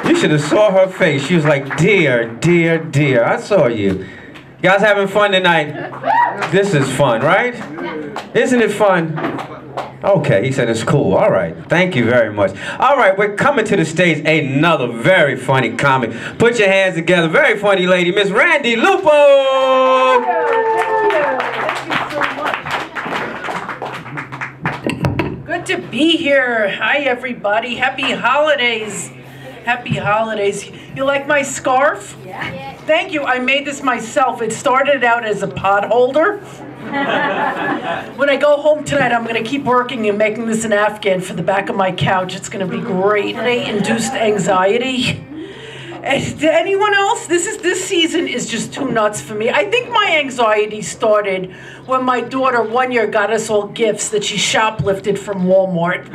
You should have saw her face. She was like, dear, dear, dear. I saw you. You guys having fun tonight? This is fun, right? Isn't it fun? Okay, he said it's cool. All right. Thank you very much. All right, we're coming to the stage. Another very funny comic. Put your hands together. Very funny lady, Miss Randy Lupo. Good to be here. Hi, everybody. Happy holidays. Happy holidays. You like my scarf? Yeah. Thank you. I made this myself. It started out as a pot holder. When I go home tonight, I'm going to keep working and making this an Afghan for the back of my couch. It's going to be great. Holiday-induced anxiety. Anyone else? This season is just too nuts for me. I think my anxiety started when my daughter 1 year got us all gifts that she shoplifted from Walmart.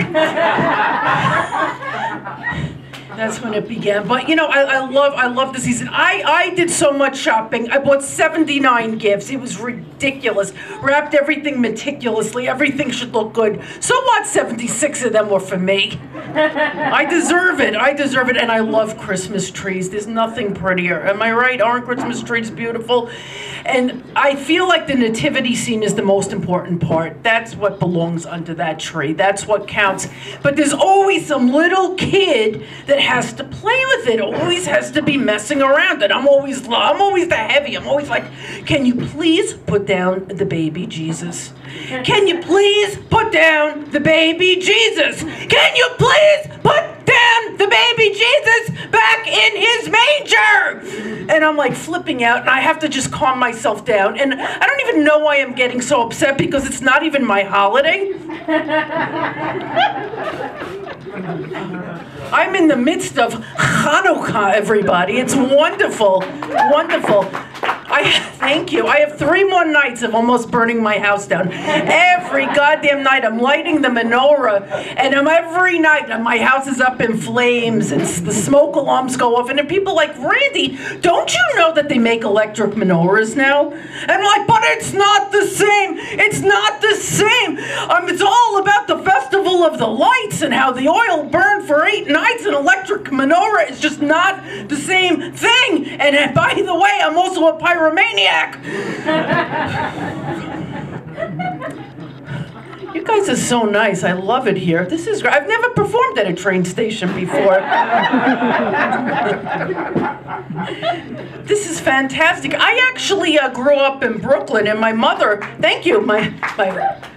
That's when it began. But you know, I love the season. I did so much shopping. I bought 79 gifts. It was ridiculous. Wrapped everything meticulously. Everything should look good. So what? 76 of them were for me. I deserve it. I deserve it. And I love Christmas trees. There's nothing prettier. Am I right? Aren't Christmas trees beautiful? And I feel like the nativity scene is the most important part. That's what belongs under that tree. That's what counts. But there's always some little kid that has to play with it. Always has to be messing around. And I'm always the heavy. I'm always like, can you please put down the baby Jesus? Can you please put down the baby Jesus? Can you please put down the baby Jesus back in his manger? And I'm like flipping out, and I have to just calm myself down. And I don't even know why I'm getting so upset because it's not even my holiday. I'm in the midst of Hanukkah, everybody. It's wonderful, wonderful. Thank you. I have 3 more nights of almost burning my house down. Every goddamn night I'm lighting the menorah, and every night my house is up in flames, and the smoke alarms go off, and then people like, Randy, don't you know that they make electric menorahs now? And I'm like, but it's not the same. It's not the same. It's all about the festival of the lights and how the oil burned for 8 nights. An electric menorah is just not the same thing. And by the way, I'm also a pyromaniac. You guys are so nice. I love it here. This is great. I've never performed at a train station before. This is fantastic. I actually grew up in Brooklyn, and my mother, thank you, my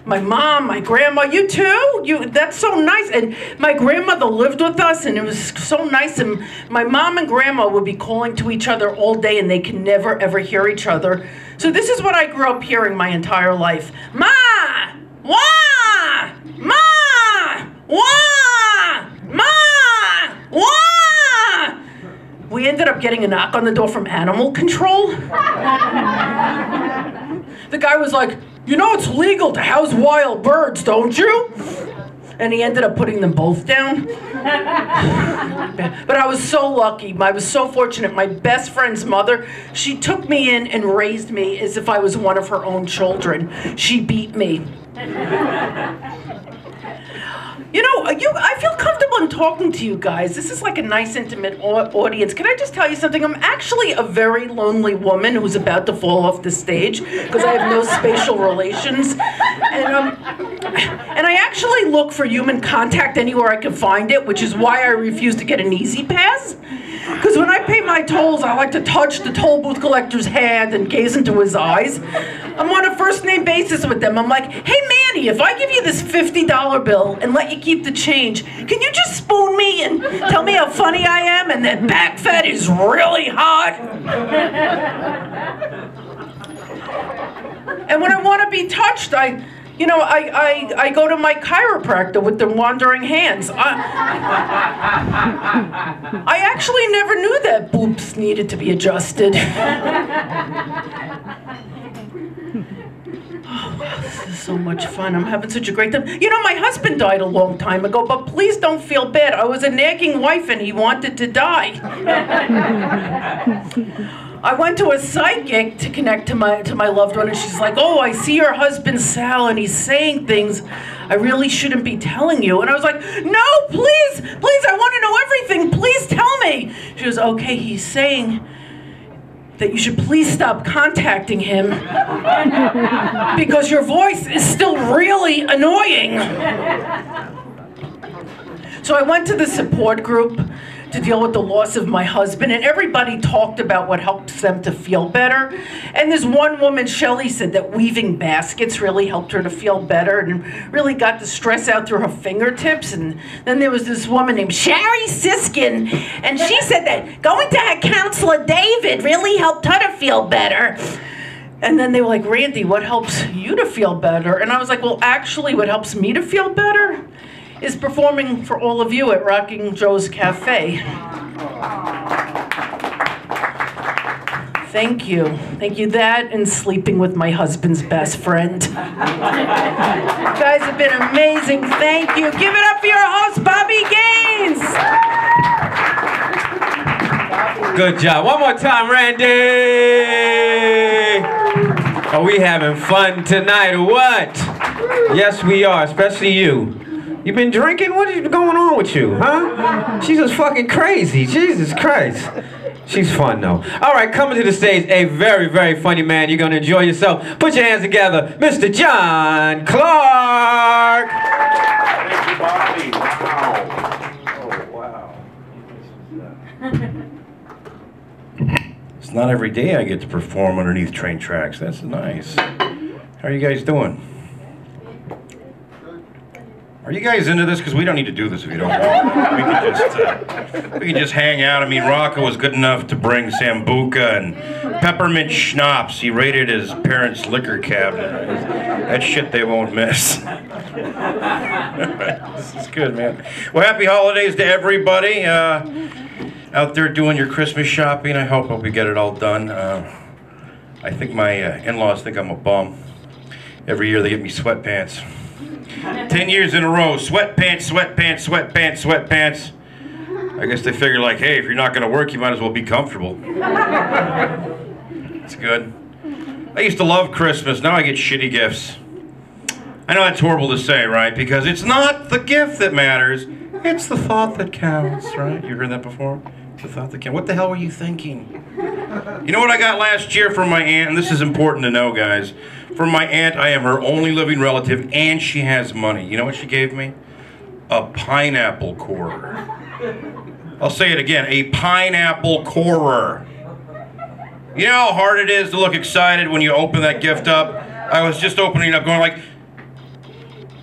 mom, my grandma, you too? That's so nice. And my grandmother lived with us, and it was so nice. And my mom and grandma would be calling to each other all day, and they can never, ever hear each other. So this is what I grew up hearing my entire life. Ma! Wah! Ma! Wah! Ma! Wah! up getting a knock on the door from animal control. The guy was like, you know it's legal to house wild birds, don't you? And he ended up putting them both down. But I was so lucky. I was so fortunate. My best friend's mother, she took me in and raised me as if I was one of her own children. She beat me. You know, I feel comfortable in talking to you guys. This is like a nice, intimate audience. Can I just tell you something? I'm actually a very lonely woman who's about to fall off the stage because I have no spatial relations. And I actually look for human contact anywhere I can find it, which is why I refuse to get an Easy Pass. Because when I pay my tolls, I like to touch the toll booth collector's hand and gaze into his eyes. I'm on a first-name basis with them. I'm like, hey, Manny, if I give you this $50 bill and let you keep the change, can you just spoon me and tell me how funny I am and that back fat is really hot? And when I want to be touched, I go to my chiropractor with the wandering hands. I actually never knew that boobs needed to be adjusted. Oh, wow, this is so much fun. I'm having such a great time. You know, my husband died a long time ago, but please don't feel bad. I was a nagging wife and he wanted to die. I went to a psychic to connect to my loved one, and she's like, oh, I see your husband Sal, and he's saying things I really shouldn't be telling you. And I was like, no, please, I want to know everything. Please tell me. She goes, okay, he's saying that you should please stop contacting him because your voice is still really annoying. So I went to the support group to deal with the loss of my husband, and everybody talked about what helps them to feel better. And this one woman, Shelley, said that weaving baskets really helped her to feel better and really got the stress out through her fingertips. And then there was this woman named Sherry Siskin, and she said that going to her counselor David really helped her to feel better. And then they were like, Randy, what helps you to feel better? And I was like, well, actually, what helps me to feel better is performing for all of you at Rocking Joe's Cafe. Thank you. Thank you. That and sleeping with my husband's best friend. You guys have been amazing. Thank you. Give it up for your host, Bobby Gaines. Good job. One more time, Randy. Are we having fun tonight or what? Yes, we are, especially you. You been drinking? What is going on with you, huh? She's just fucking crazy. Jesus Christ. She's fun, though. All right, coming to the stage, a very, very funny man. You're going to enjoy yourself. Put your hands together. Mr. John Clark. Thank you, Bobby. Wow. Oh, wow. It's not every day I get to perform underneath train tracks. That's nice. How are you guys doing? Are you guys into this? Because we don't need to do this if you don't want. We can just hang out. I mean, Rocco was good enough to bring Sambuca and peppermint schnapps. He raided his parents' liquor cabinet. That shit they won't miss. This is good, man. Well, happy holidays to everybody out there doing your Christmas shopping. I hope we get it all done. I think my in-laws think I'm a bum. Every year they get me sweatpants. 10 years in a row, sweatpants, sweatpants, sweatpants, sweatpants. I guess they figure like, hey, if you're not going to work, you might as well be comfortable. It's good. I used to love Christmas. Now I get shitty gifts. I know that's horrible to say, right? Because it's not the gift that matters. It's the thought that counts, right? You heard that before? It's the thought that counts. What the hell were you thinking? You know what I got last year from my aunt? And this is important to know, guys. From my aunt, I am her only living relative, and she has money. You know what she gave me? A pineapple corer. I'll say it again, a pineapple corer. You know how hard it is to look excited when you open that gift up? I was just opening it up going like,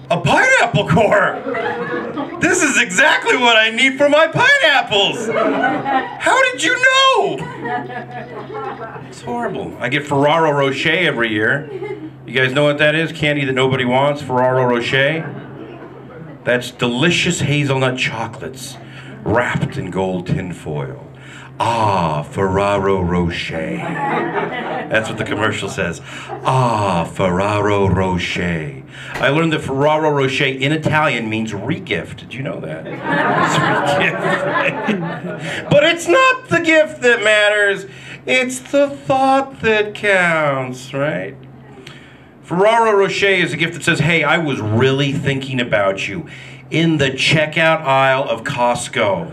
a pineapple corer! This is exactly what I need for my pineapples! How did you know? It's horrible. I get Ferrero Rocher every year. You guys know what that is? Candy that nobody wants, Ferrero Rocher. That's delicious hazelnut chocolates wrapped in gold tinfoil. Ah, Ferraro Rocher. That's what the commercial says. Ah, Ferraro Rocher. I learned that Ferraro Rocher in Italian means regift. Did you know that? It's regift. But it's not the gift that matters. It's the thought that counts, right? Ferraro Rocher is a gift that says, hey, I was really thinking about you in the checkout aisle of Costco.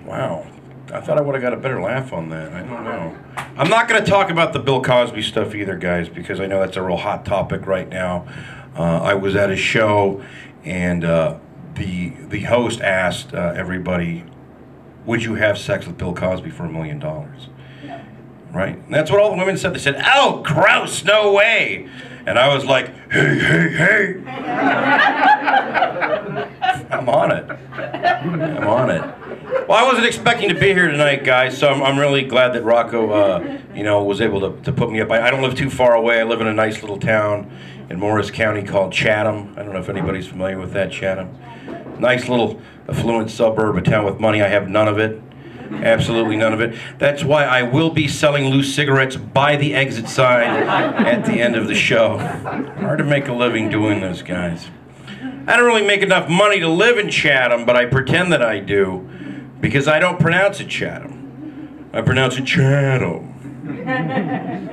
Wow. I thought I would have got a better laugh on that. I don't know. I'm not going to talk about the Bill Cosby stuff either, guys, because I know that's a real hot topic right now. I was at a show, and the host asked everybody, would you have sex with Bill Cosby for $1 million? Right? And that's what all the women said. They said, oh, gross, no way. And I was like, hey, hey, hey. I'm on it. I'm on it. Well, I wasn't expecting to be here tonight, guys, so I'm really glad that Rocco, was able to put me up. I don't live too far away. I live in a nice little town in Morris County called Chatham. I don't know if anybody's familiar with that, Chatham. Nice little affluent suburb, a town with money. I have none of it. Absolutely none of it. That's why I will be selling loose cigarettes by the exit sign at the end of the show. Hard to make a living doing this, guys. I don't really make enough money to live in Chatham, but I pretend that I do because I don't pronounce it Chatham. I pronounce it Chatham.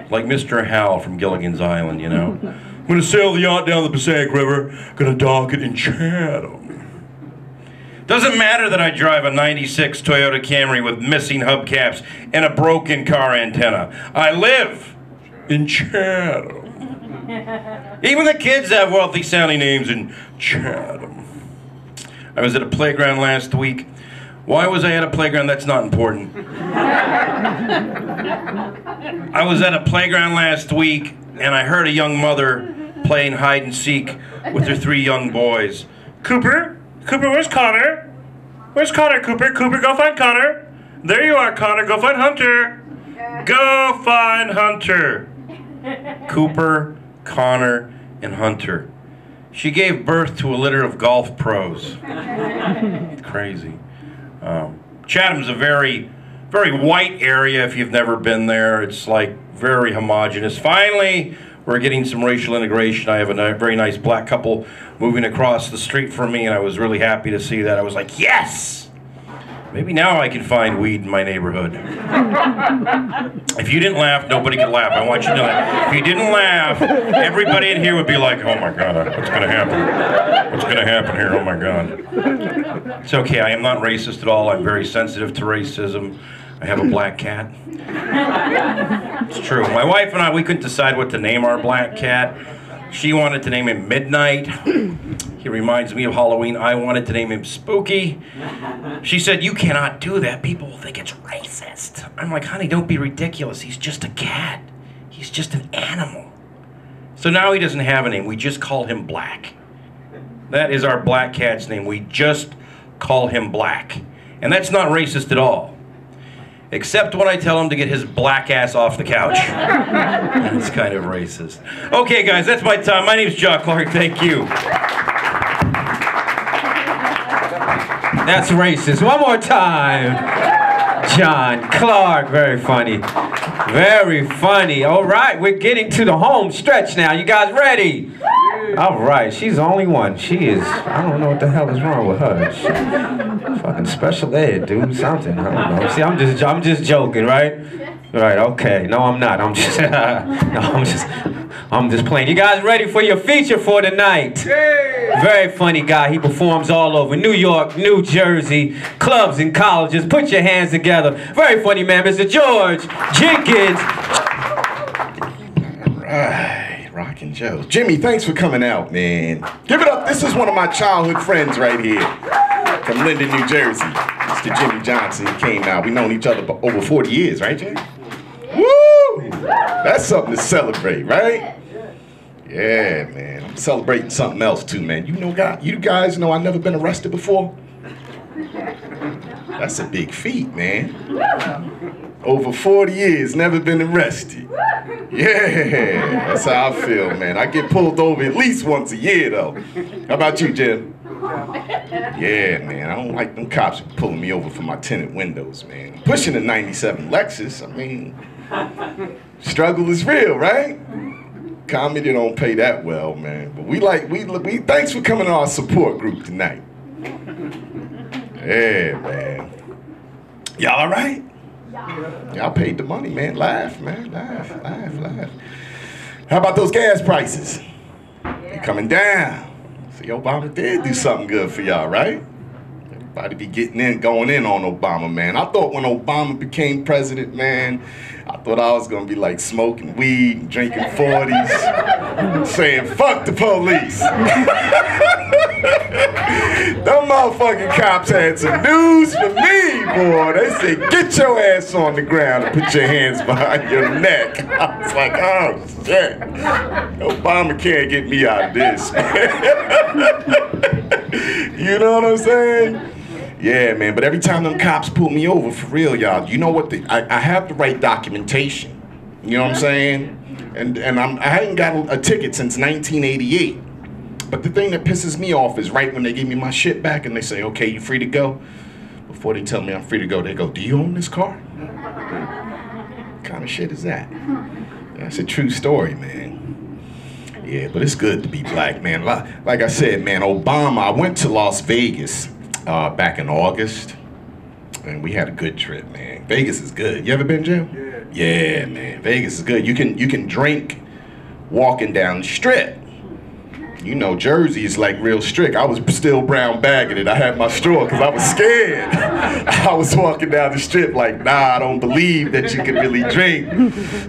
Like Mr. Hal from Gilligan's Island, you know. I'm going to sail the yacht down the Passaic River, going to dock it in Chatham. Doesn't matter that I drive a 96 Toyota Camry with missing hubcaps and a broken car antenna. I live in Chatham. Even the kids have wealthy sounding names in Chatham. I was at a playground last week. Why was I at a playground? That's not important. I was at a playground last week and I heard a young mother playing hide and seek with her 3 young boys. Cooper, where's Connor? Where's Connor, Cooper? Cooper, go find Connor. There you are, Connor. Go find Hunter. Go find Hunter. Cooper, Connor, and Hunter. She gave birth to a litter of golf pros. Crazy. Chatham's a very, very white area if you've never been there. It's like very homogenous. Finally, we're getting some racial integration. I have a very nice black couple moving across the street from me, and I was really happy to see that. I was like, yes! Maybe now I can find weed in my neighborhood. If you didn't laugh, nobody could laugh. I want you to know that. If you didn't laugh, everybody in here would be like, oh my God, what's going to happen? What's going to happen here? Oh my God. It's okay, I am not racist at all. I'm very sensitive to racism. I have a black cat. It's true. My wife and I, we couldn't decide what to name our black cat. She wanted to name him Midnight. He reminds me of Halloween. I wanted to name him Spooky. She said, you cannot do that. People will think it's racist. I'm like, honey, don't be ridiculous. He's just a cat. He's just an animal. So now he doesn't have a name. We just call him Black. That is our black cat's name. We just call him Black. And that's not racist at all. Except when I tell him to get his black ass off the couch. That's kind of racist. Okay, guys, that's my time. My name's John Clark. Thank you. That's racist. One more time. John Clark. Very funny. Very funny. All right, we're getting to the home stretch now. You guys ready? All right, she's the only one. She is, I don't know what the hell is wrong with her. She, fucking special ed, dude, something. I don't know. See, I'm just joking, right? Right, okay. No, I'm not. I'm just playing. You guys ready for your feature for tonight? Very funny guy. He performs all over New York, New Jersey, clubs and colleges. Put your hands together. Very funny man, Mr. George Jenkins. All right, Rockin' Joe. Jimmy, thanks for coming out, man. Give it up. This is one of my childhood friends right here from Linden, New Jersey. Mr. Jimmy Johnson. He came out. We've known each other for over 40 years, right, Jimmy? Woo! That's something to celebrate, right? Yeah, man. I'm celebrating something else too, man. You guys know I've never been arrested before? That's a big feat, man. Over 40 years, never been arrested. Yeah, that's how I feel, man. I get pulled over at least once a year, though. How about you, Jim? Yeah, man, I don't like them cops pulling me over for my tinted windows, man. I'm pushing a 97 Lexus, I mean, struggle is real, right? Comedy don't pay that well, man. But we thanks for coming to our support group tonight. Yeah, man. Y'all all right? Y'all paid the money, man. Laugh, man. Laugh. How about those gas prices? They're coming down. See, Obama did do something good for y'all, right? Everybody be going in on Obama, man. I thought when Obama became president, man, I thought I was gonna be like smoking weed, drinking 40s, saying fuck the police. Them motherfucking cops had some news for me, boy. They said, get your ass on the ground and put your hands behind your neck. I was like, oh shit. Obama can't get me out of this, man. You know what I'm saying? Yeah, man, but every time them cops pull me over, for real, y'all, you know what? I have the right documentation. You know what I'm saying? And I hadn't got a ticket since 1988. But the thing that pisses me off is right when they give me my shit back and they say, okay, you free to go? Before they tell me I'm free to go, they go, do you own this car? What kind of shit is that? That's a true story, man. Yeah, but it's good to be black, man. Like I said, man, Obama, I went to Las Vegas back in August, and we had a good trip, man. Vegas is good. You ever been, Jim? Yeah, man. Vegas is good. You can drink walking down the strip. You know, Jersey is like real strict. I was still brown bagging it. I had my straw because I was scared. I was walking down the strip like, nah, I don't believe that you can really drink.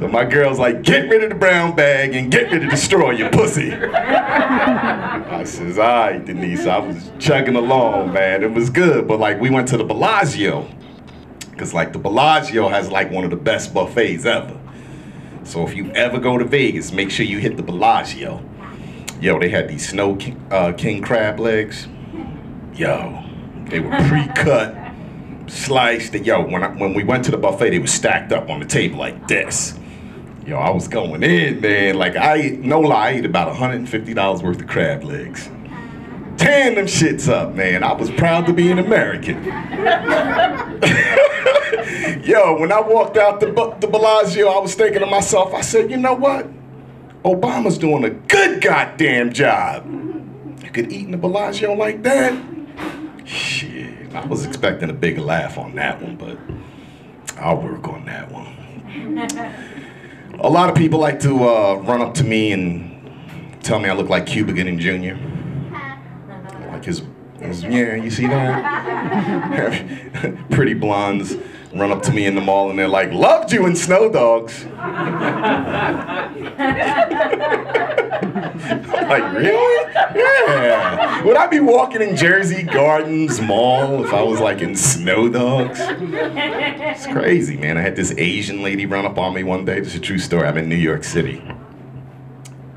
So my girl's like, get rid of the brown bag and get rid of the straw, you pussy. I says, all right, Denise. I was chugging along, man. It was good. But like, we went to the Bellagio. Because like the Bellagio has like one of the best buffets ever. So if you ever go to Vegas, make sure you hit the Bellagio. Yo, they had these snow king crab legs. Yo, they were pre-cut, sliced. Yo, when we went to the buffet, they were stacked up on the table like this. Yo, I was going in, man. Like, no lie, I ate about $150 worth of crab legs. Tearing them shits up, man. I was proud to be an American. Yo, when I walked out the Bellagio, I was thinking to myself, I said, you know what? Obama's doing a good goddamn job. You could eat in the Bellagio like that? Shit, I was expecting a big laugh on that one, but I'll work on that one. A lot of people like to run up to me and tell me I look like Cuba Gooding Jr. Like his yeah, you see that? Pretty blondes run up to me in the mall and they're like, loved you in Snow Dogs. Like, really? Yeah. Would I be walking in Jersey Gardens Mall if I was like in Snow Dogs? It's crazy, man. I had this Asian lady run up on me one day. This is a true story. I'm in New York City.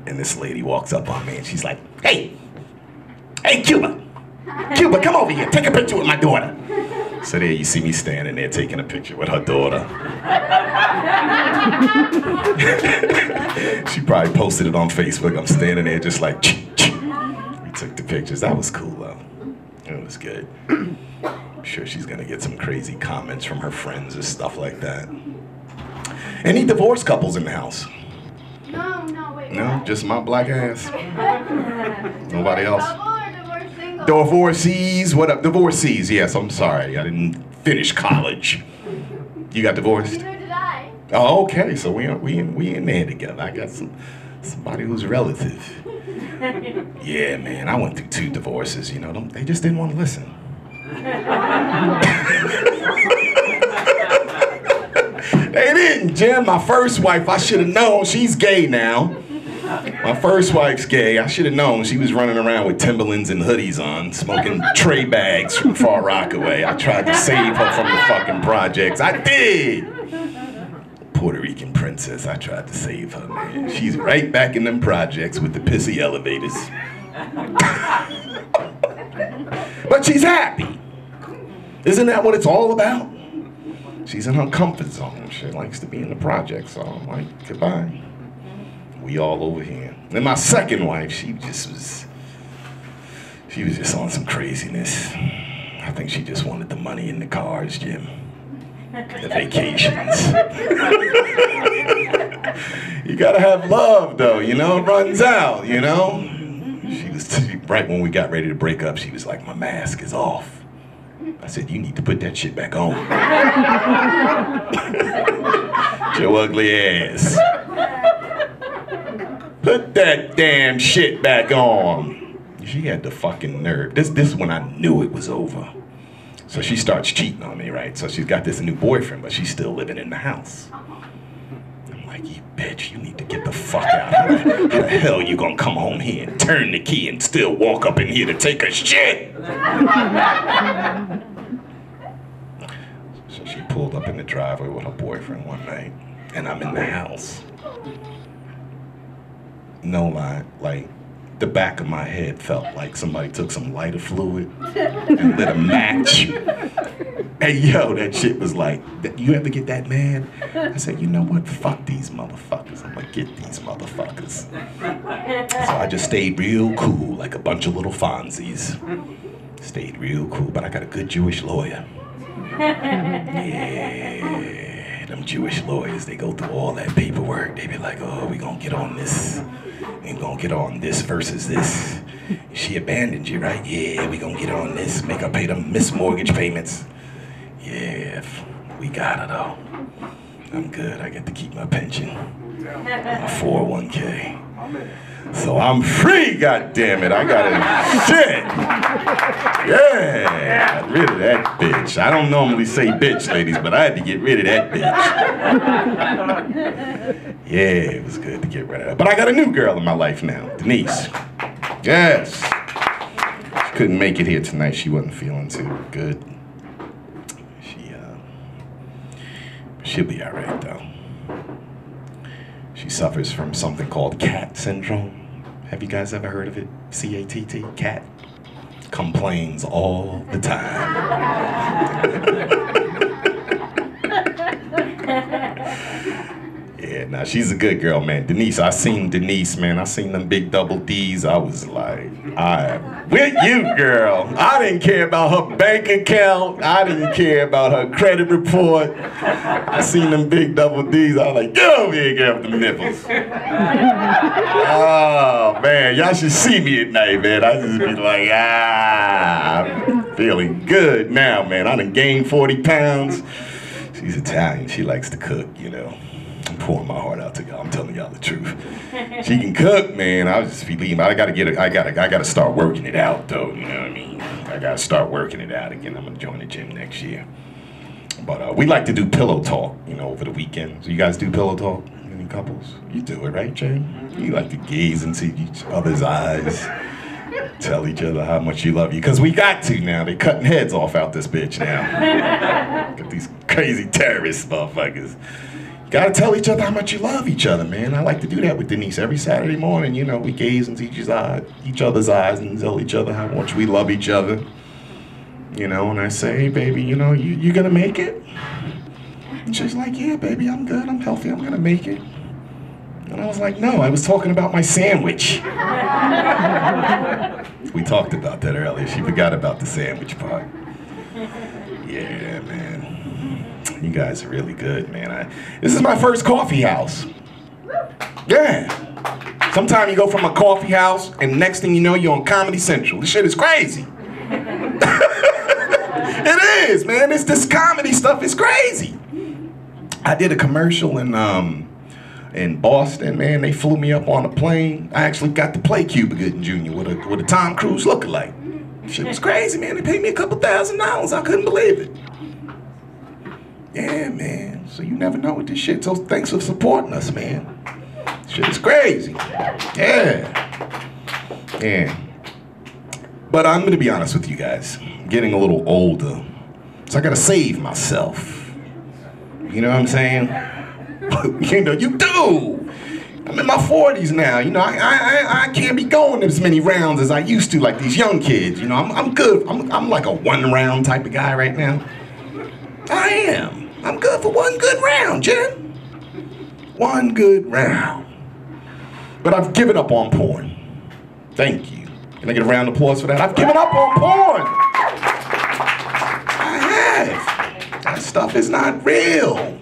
And this lady walks up on me and she's like, hey, Cuba, come over here. Take a picture with my daughter. So there you see me standing there taking a picture with her daughter. She probably posted it on Facebook. I'm standing there just like, we took the pictures. That was cool though. It was good. I'm sure she's gonna get some crazy comments from her friends and stuff like that. Any divorced couples in the house? No, wait. No, just my black ass. Nobody else? Single? Divorcees, what up? Divorcees, yes, I'm sorry. I didn't finish college. You got divorced? Neither did I. Oh, okay, so we in there together. I got somebody who's relative. Yeah, man, I went through 2 divorces, you know, they just didn't want to listen. They didn't, Jim. My first wife, I should have known. She's gay now. My first wife's gay. I should have known. She was running around with Timberlands and hoodies on, smoking tray bags from Far Rockaway. I tried to save her from the fucking projects. I did. Puerto Rican princess. I tried to save her, man. She's right back in them projects with the pissy elevators. But she's happy. Isn't that what it's all about? She's in her comfort zone. She likes to be in the project, so I'm like, goodbye. We all over here. And my second wife, she She was just on some craziness. I think she just wanted the money in the cars, Jim. The vacations. You gotta have love, though, you know? It runs out, you know? Right when we got ready to break up, she was like, my mask is off. I said, you need to put that shit back on. Your ugly ass. Put that damn shit back on. She had the fucking nerve. This is when I knew it was over. So she starts cheating on me, right? So she's got this new boyfriend, but she's still living in the house. I'm like, you bitch, you need to get the fuck out. How the hell you gonna come home here and turn the key and still walk up in here to take a shit? So she pulled up in the driveway with her boyfriend one night, and I'm in the house. No lie, like, the back of my head felt like somebody took some lighter fluid and lit a match. Hey, yo, that shit was like, you ever get that mad? I said, you know what? Fuck these motherfuckers. I'm gonna get these motherfuckers. So I just stayed real cool, like a bunch of little Fonzies. Stayed real cool, but I got a good Jewish lawyer. Yeah, them Jewish lawyers, they go through all that paperwork. They be like, oh, we gonna get on this. We gonna get on this versus this. She abandoned you, right? Yeah, we gonna get on this. Make her pay them mismortgage payments. Yeah, we got her though. I'm good, I get to keep my pension. My 401k. So I'm free, goddammit. I got it. Shit. Yeah, got rid of that bitch. I don't normally say bitch, ladies, but I had to get rid of that bitch. Yeah, it was good to get rid of her. But I got a new girl in my life now, Denise. Yes. She couldn't make it here tonight. She wasn't feeling too good. She'll be all right, though. She suffers from something called CAT syndrome. Have you guys ever heard of it? C-A-T-T, CAT. Complains all the time. Yeah, now she's a good girl, man. Denise, I seen Denise, man. I seen them big double D's. I was like, I'm with you, girl. I didn't care about her bank account. I didn't care about her credit report. I seen them big double D's. I was like, get over here, get up the nipples. Oh, man, y'all should see me at night, man. I just be like, I'm feeling good now, man. I done gained 40 pounds. She's Italian. She likes to cook, you know. I'm pouring my heart out to y'all. I'm telling y'all the truth. She can cook, man. I was just feeling. I gotta start working it out, though. You know what I mean? I gotta start working it out again. I'm gonna join the gym next year. But we like to do pillow talk, you know, over the weekends. You guys do pillow talk? Any couples? You do it, right, Jay? You like to gaze into each other's eyes, tell each other how much you love you. Because we got to now. They cutting heads off out this bitch now. Got these crazy terrorist motherfuckers. Gotta tell each other how much you love each other, man. I like to do that with Denise every Saturday morning. You know, we gaze into each other's eyes and tell each other how much we love each other. You know, and I say, hey, baby, you know, you gonna make it? And she's like, yeah, baby, I'm good, I'm healthy, I'm gonna make it. And I was like, no, I was talking about my sandwich. We talked about that earlier. She forgot about the sandwich part. Yeah, man. You guys are really good, man. This is my first coffee house. Yeah. Sometimes you go from a coffee house and next thing you know, you're on Comedy Central. This shit is crazy. It is, man. This comedy stuff is crazy. I did a commercial in Boston, man. They flew me up on a plane. I actually got to play Cuba Gooding Jr. with a Tom Cruise lookalike. Shit was crazy, man. They paid me a couple $1,000. I couldn't believe it. Yeah, man. So you never know with this shit. So thanks for supporting us, man. Shit is crazy. Yeah. Yeah. But I'm gonna be honest with you guys. I'm getting a little older. So I gotta save myself. You know what I'm saying? You know, you do. I'm in my 40s now. You know, I can't be going as many rounds as I used to, like these young kids. You know, I'm good. I'm like a 1 round type of guy right now. I am. I'm good for 1 good round, Jim. 1 good round. But I've given up on porn. Thank you. Can I get a round of applause for that? I've given up on porn. I have. That stuff is not real.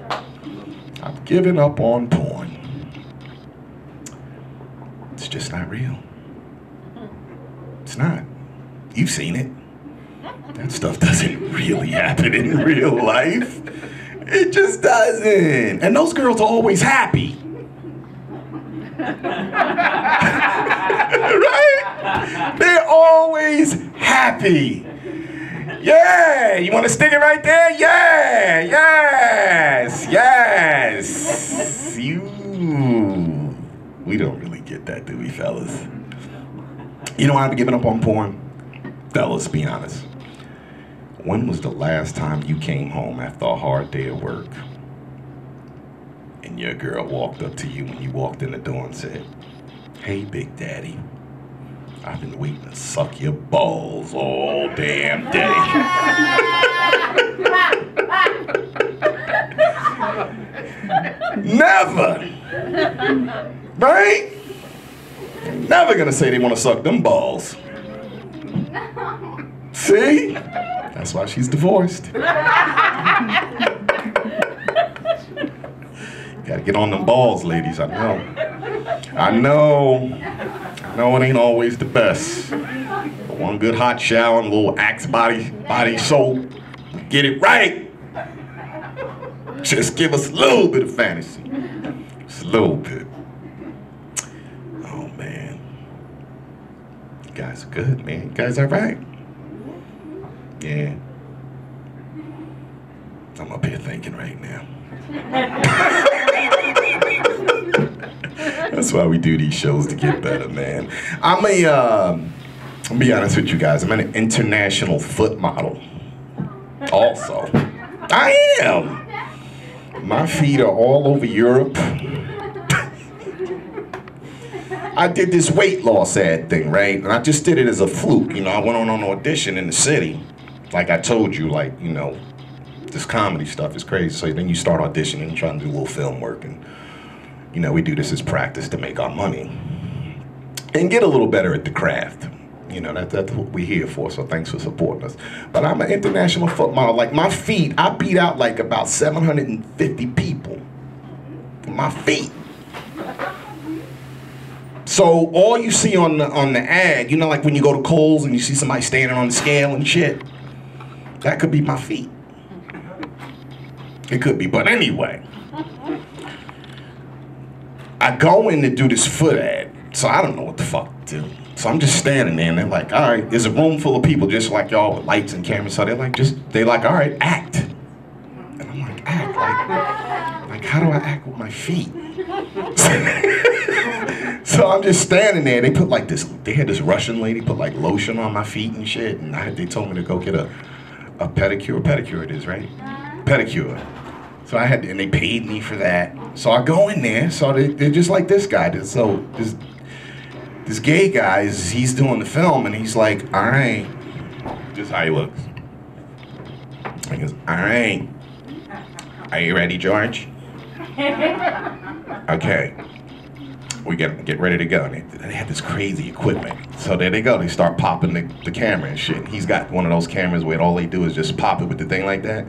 I've given up on porn. It's just not real. It's not. You've seen it. That stuff doesn't really happen in real life. It just doesn't. And those girls are always happy. Right? They're always happy. Yeah, you want to stick it right there? Yeah, yes, yes. We don't really get that, do we, fellas? You know why I've given up on porn? Fellas, be honest. When was the last time you came home after a hard day of work and your girl walked up to you when you walked in the door and said, "Hey, Big Daddy, I've been waiting to suck your balls all damn day." Never. Right? Never gonna say they want to suck them balls. See? That's why she's divorced. Gotta get on them balls, ladies, I know. I know it ain't always the best. But one good hot shower and a little Axe body soap, get it right. Just give us a little bit of fantasy. Just a little bit. Oh, man. You guys are good, man. You guys are right. Yeah. I'm up here thinking right now. That's why we do these shows, to get better, man. I'll be honest with you guys, I'm an international foot model. Also. I am. My feet are all over Europe. I did this weight loss ad thing, right? And I just did it as a fluke. You know, I went on an audition in the city. Like I told you, like, you know, this comedy stuff is crazy. So then you start auditioning and trying to do a little film work. And, you know, we do this as practice to make our money. And get a little better at the craft. You know, that's what we're here for, so thanks for supporting us. But I'm an international foot model. Like, my feet, I beat out like about 750 people. My feet. So all you see on the ad, you know, like when you go to Kohl's and you see somebody standing on the scale and shit, that could be my feet. It could be, but anyway. I go in to do this foot ad, so I don't know what the fuck to do. So I'm just standing there and they're like, all right, there's a room full of people just like y'all with lights and cameras. So they're like, all right, act. And I'm like, act? Like how do I act with my feet? So I'm just standing there. They put like this, they had this Russian lady put like lotion on my feet and shit. And they told me to go get a pedicure it is, right? Pedicure. So I had to, and they paid me for that. So I go in there, so they're just like this guy. So this gay guy, he's doing the film, and he's like, all right, this is how he looks. He goes, all right, are you ready, George? Okay, we get ready to go. And they had this crazy equipment. So there they go, they start popping the camera and shit. And he's got one of those cameras where all they do is just pop it with the thing like that.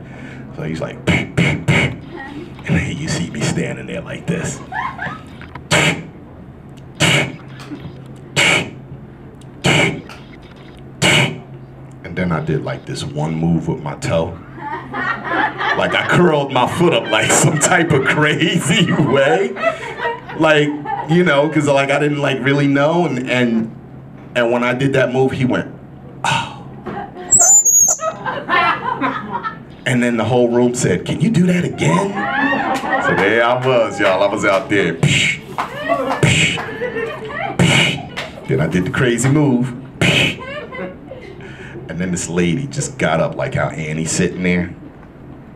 So he's like, and then you see me standing there like this. And then I did like this one move with my toe. Like I curled my foot up like some type of crazy way. Like, you know, cause like I didn't like really know, and when I did that move, he went, oh. And then the whole room said, can you do that again? So there I was, y'all. I was out there. Then I did the crazy move. And then this lady just got up like how Annie's sitting there.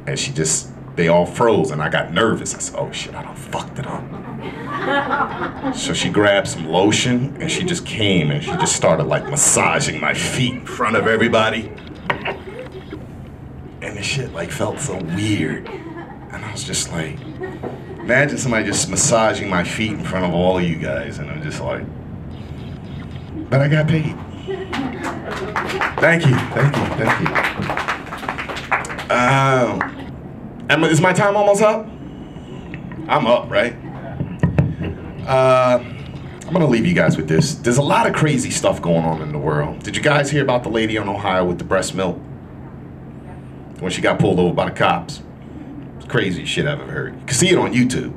And they all froze and I got nervous. I said, oh shit, I done fucked it up. So she grabbed some lotion and she just came and she just started like massaging my feet in front of everybody. And the shit like felt so weird. And I was just like, imagine somebody just massaging my feet in front of all of you guys. And I'm just like, but I got paid. Thank you, thank you, thank you. Is my time almost up? I'm up, right? I'm gonna leave you guys with this. There's a lot of crazy stuff going on in the world. Did you guys hear about the lady in Ohio with the breast milk? When she got pulled over by the cops? It's crazy shit I've ever heard. You can see it on YouTube.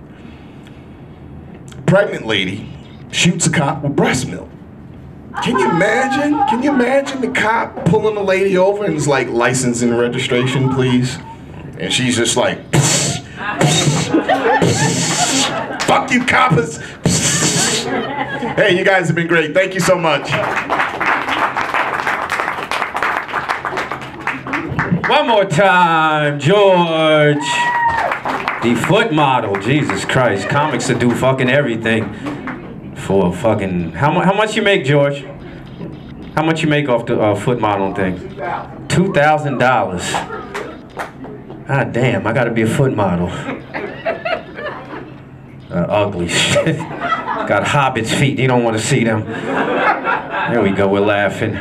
Pregnant lady shoots a cop with breast milk. Can you imagine? Can you imagine the cop pulling the lady over and it's like, license and registration, please? And she's just like, psst, psst, psst, fuck you, coppers. Hey, you guys have been great. Thank you so much. One more time, George. The foot model, Jesus Christ. Comics that do fucking everything for fucking... How much you make, George? How much you make off the foot modeling thing? $2,000. Ah, damn, I gotta be a foot model. Ugly shit. Got hobbit's feet, you don't want to see them. There we go, we're laughing.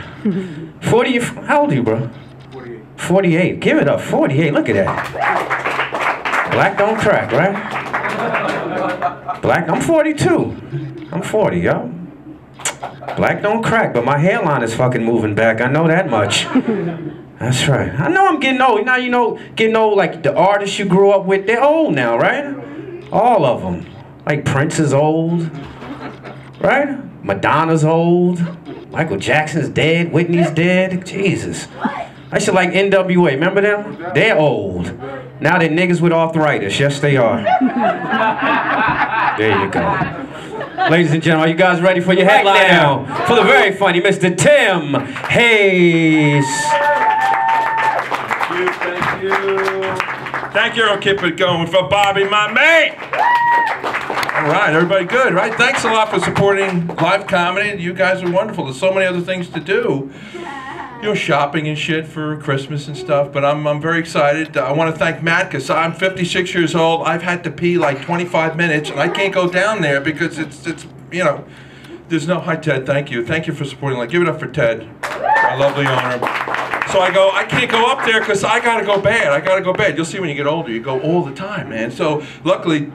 40, how old are you, bro? 48. 48, give it up, 48, look at that. Black don't crack, right? Black, I'm 42. I'm 40, yo. Black don't crack, but my hairline is fucking moving back, I know that much. That's right. I know I'm getting old. Now you know, getting old, like the artists you grew up with, they're old now, right? All of them. Like Prince is old, right? Madonna's old. Michael Jackson's dead. Whitney's dead. Jesus. I should like NWA. Remember them? They're old. Now they're niggas with arthritis. Yes, they are. There you go. Ladies and gentlemen, are you guys ready for your headline now? For the very funny Mr. Tim Hayes. Thank you. Thank you. I'll keep it going for Bobby, my mate. All right, everybody good, right? Thanks a lot for supporting live comedy. You guys are wonderful. There's so many other things to do. You know, shopping and shit for Christmas and stuff, but I'm very excited. I want to thank Matt, because I'm 56 years old. I've had to pee like 25 minutes, and I can't go down there because it's you know, there's no... Hi, Ted, thank you. Thank you for supporting. Like, give it up for Ted. My lovely owner. So I go, I can't go up there because I gotta go bad. I gotta go bad. You'll see when you get older, you go all the time, man. So luckily,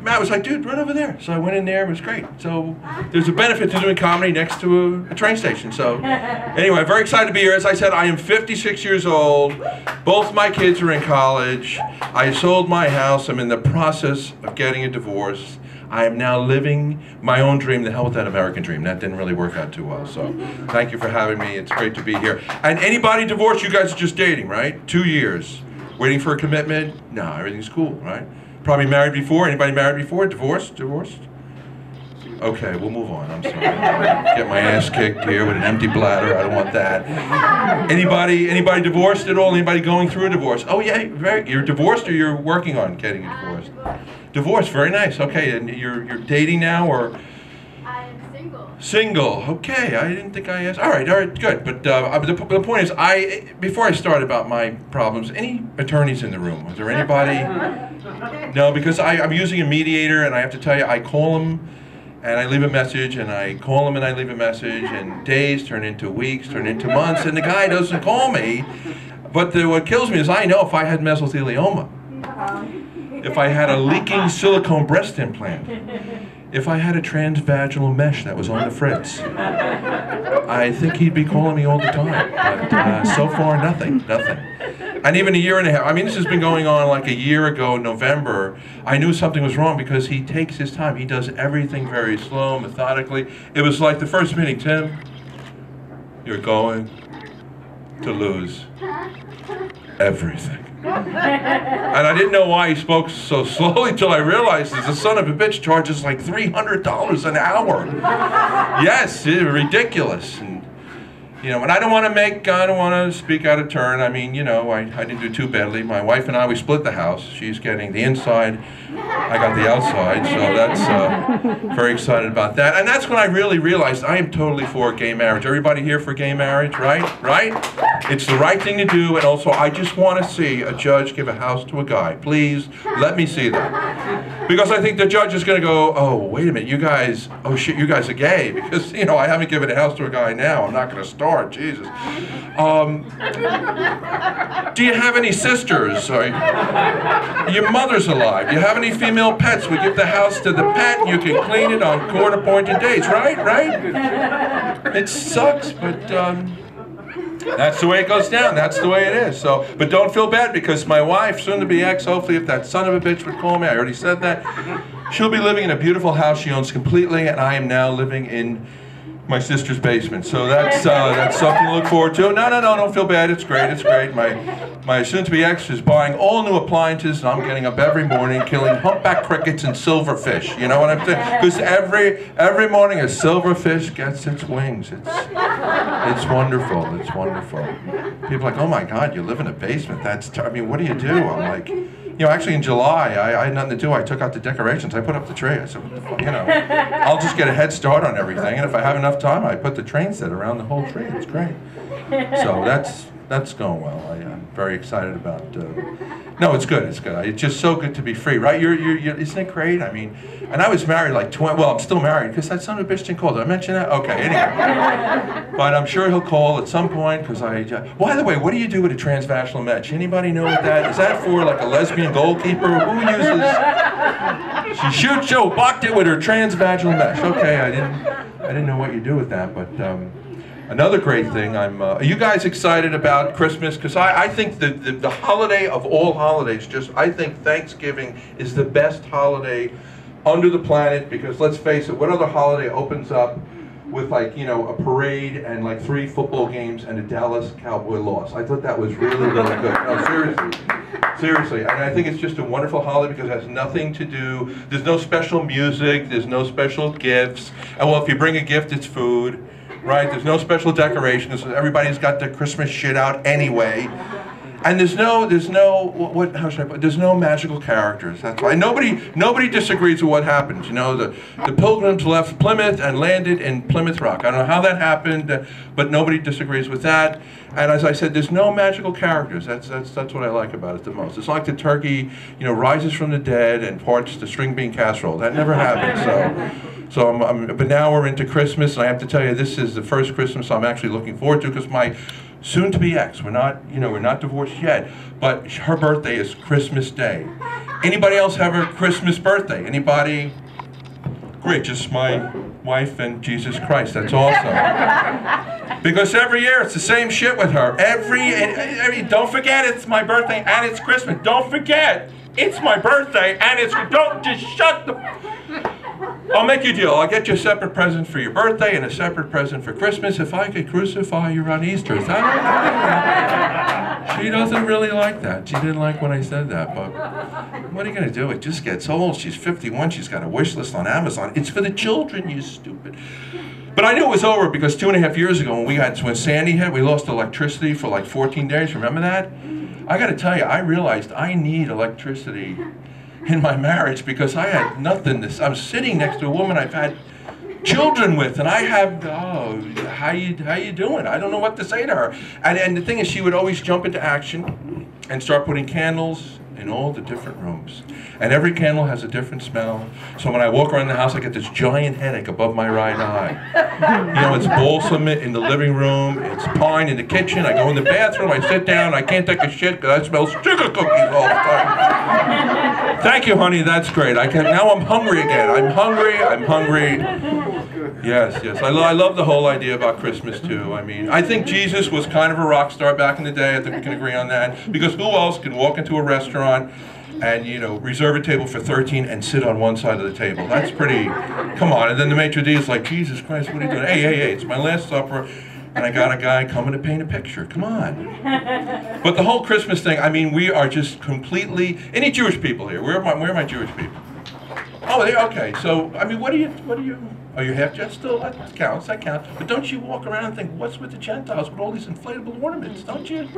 Matt was like, dude, run over there. So I went in there, it was great. So there's a benefit to doing comedy next to a train station. So anyway, very excited to be here. As I said, I am 56 years old. Both my kids are in college. I sold my house. I'm in the process of getting a divorce. I am now living my own dream. The hell with that American dream. That didn't really work out too well. So thank you for having me. It's great to be here. And anybody divorced, you guys are just dating, right? 2 years. Waiting for a commitment? No, everything's cool, right? Probably married before. Anybody married before? Divorced? Divorced? Okay, we'll move on. I'm sorry. Get my ass kicked here with an empty bladder. I don't want that. Anybody divorced at all? Anybody going through a divorce? Oh yeah, you're divorced or you're working on getting a divorce? Divorce, very nice. Okay, and you're dating now, or? I'm single. Single. Okay, I didn't think I asked. All right, good. But the point is, before I start about my problems, any attorneys in the room? Was there anybody? No, because I'm using a mediator, and I have to tell you, I call them, and I leave a message, and I call them, and I leave a message, and days turn into weeks, turn into months, and the guy doesn't call me. But what kills me is I know if I had mesothelioma. If I had a leaking silicone breast implant, if I had a transvaginal mesh that was on the fritz, I think he'd be calling me all the time. But so far, nothing. And even a year and a half, I mean, this has been going on like a year ago, November. I knew something was wrong because he takes his time. He does everything very slow, methodically. It was like the first meeting, Tim, you're going to lose everything. And I didn't know why he spoke so slowly until I realized the son of a bitch charges like $300 an hour. Yes, it's ridiculous. And you know, and I don't want to speak out of turn. I mean, you know, I didn't do too badly. My wife and I, we split the house. She's getting the inside, I got the outside, so that's very excited about that. And that's when I really realized I am totally for gay marriage. Everybody here for gay marriage, right? Right? It's the right thing to do, and also I just want to see a judge give a house to a guy. Please, let me see that. Because I think the judge is going to go, oh, wait a minute, you guys, oh shit, you guys are gay. Because, you know, I haven't given a house to a guy now. I'm not going to start. start, Jesus. Do you have any sisters? Your mother's alive. Do you have any female pets? We give the house to the pet and you can clean it on court-appointed days, right? It sucks, but that's the way it goes down. That's the way it is. So, but don't feel bad because my wife, soon to be ex, hopefully if that son of a bitch would call me, I already said that, she'll be living in a beautiful house she owns completely, and I am now living in my sister's basement. So that's something to look forward to. No, don't feel bad. It's great. It's great. My soon-to-be ex is buying all new appliances, and I'm getting up every morning, killing humpback crickets and silverfish. You know what I'm saying? Because every morning a silverfish gets its wings. It's wonderful. It's wonderful. People are like, oh my God, you live in a basement. I mean, what do you do? I'm like, you know, actually in July, I had nothing to do. I took out the decorations. I put up the tree. I said, you know, I'll just get a head start on everything. And if I have enough time, I put the train set around the whole tree. It's great. So that's going well. I'm very excited about. No, it's good. It's good. It's just so good to be free, right? Isn't it great? I mean, and I was married like 20. Well, I'm still married because that son of a bitch didn't call. Did I mention that? Okay. Anyway, but I'm sure he'll call at some point because I. By the way, what do you do with a transvaginal mesh? Anybody know what that is? That for like a lesbian goalkeeper? Who uses? She shoots. Joe blocked it with her transvaginal mesh. Okay, I didn't know what you do with that, but. Another great thing, are you guys excited about Christmas? Because I think the holiday of all holidays, I think Thanksgiving is the best holiday under the planet because let's face it, what other holiday opens up with like, you know, a parade and like 3 football games and a Dallas Cowboy loss? I thought that was really, really good. No, seriously. And I think it's just a wonderful holiday because it has nothing to do, there's no special music, there's no special gifts. And well, if you bring a gift, it's food. Right? There's no special decorations. Everybody's got their Christmas shit out anyway. And there's no magical characters. That's why nobody disagrees with what happened. You know, the Pilgrims left Plymouth and landed in Plymouth Rock. I don't know how that happened, but nobody disagrees with that. And as I said, there's no magical characters. That's what I like about it the most. It's like the turkey, you know, rises from the dead and parts the string bean casserole. That never happened. So but now we're into Christmas, and I have to tell you, this is the first Christmas I'm actually looking forward to because my soon-to-be ex, we're not divorced yet, but her birthday is Christmas Day. Anybody else have a Christmas birthday? Anybody? Great, just my wife and Jesus Christ. That's awesome. Because every year it's the same shit with her. Don't forget it's my birthday and it's Christmas. Don't forget it's my birthday and don't just shut the. I'll make you a deal. I'll get you a separate present for your birthday and a separate present for Christmas if I could crucify you on Easter. She doesn't really like that. She didn't like when I said that, but what are you going to do? It just gets old. She's 51. She's got a wish list on Amazon. It's for the children, you stupid. But I knew it was over because 2.5 years ago when Sandy hit, we lost electricity for like 14 days. Remember that? I got to tell you, I realized I need electricity in my marriage because I had nothing. I'm sitting next to a woman I've had children with, and I have, how you doing? I don't know what to say to her. And the thing is, she would always jump into action and start putting candles in all the different rooms. And every candle has a different smell. So when I walk around the house, I get this giant headache above my right eye. You know, it's balsam in the living room, it's pine in the kitchen. I go in the bathroom, I sit down, I can't take a shit because I smell sugar cookies all the time. Thank you, honey, that's great. Now I'm hungry again. I'm hungry. Yes. I love the whole idea about Christmas too. I mean, I think Jesus was kind of a rock star back in the day. I think we can agree on that. Because who else can walk into a restaurant and, you know, reserve a table for 13 and sit on one side of the table? That's pretty, come on. And then the maitre d' is like, Jesus Christ, what are you doing? Hey, it's my last supper. And I got a guy coming to paint a picture. Come on. But the whole Christmas thing, I mean, we are just completely, any Jewish people here? Where are my Jewish people? Oh, okay. So, I mean, what do you, are you half Jew still? That counts. But don't you walk around and think, what's with the Gentiles with all these inflatable ornaments? Don't you?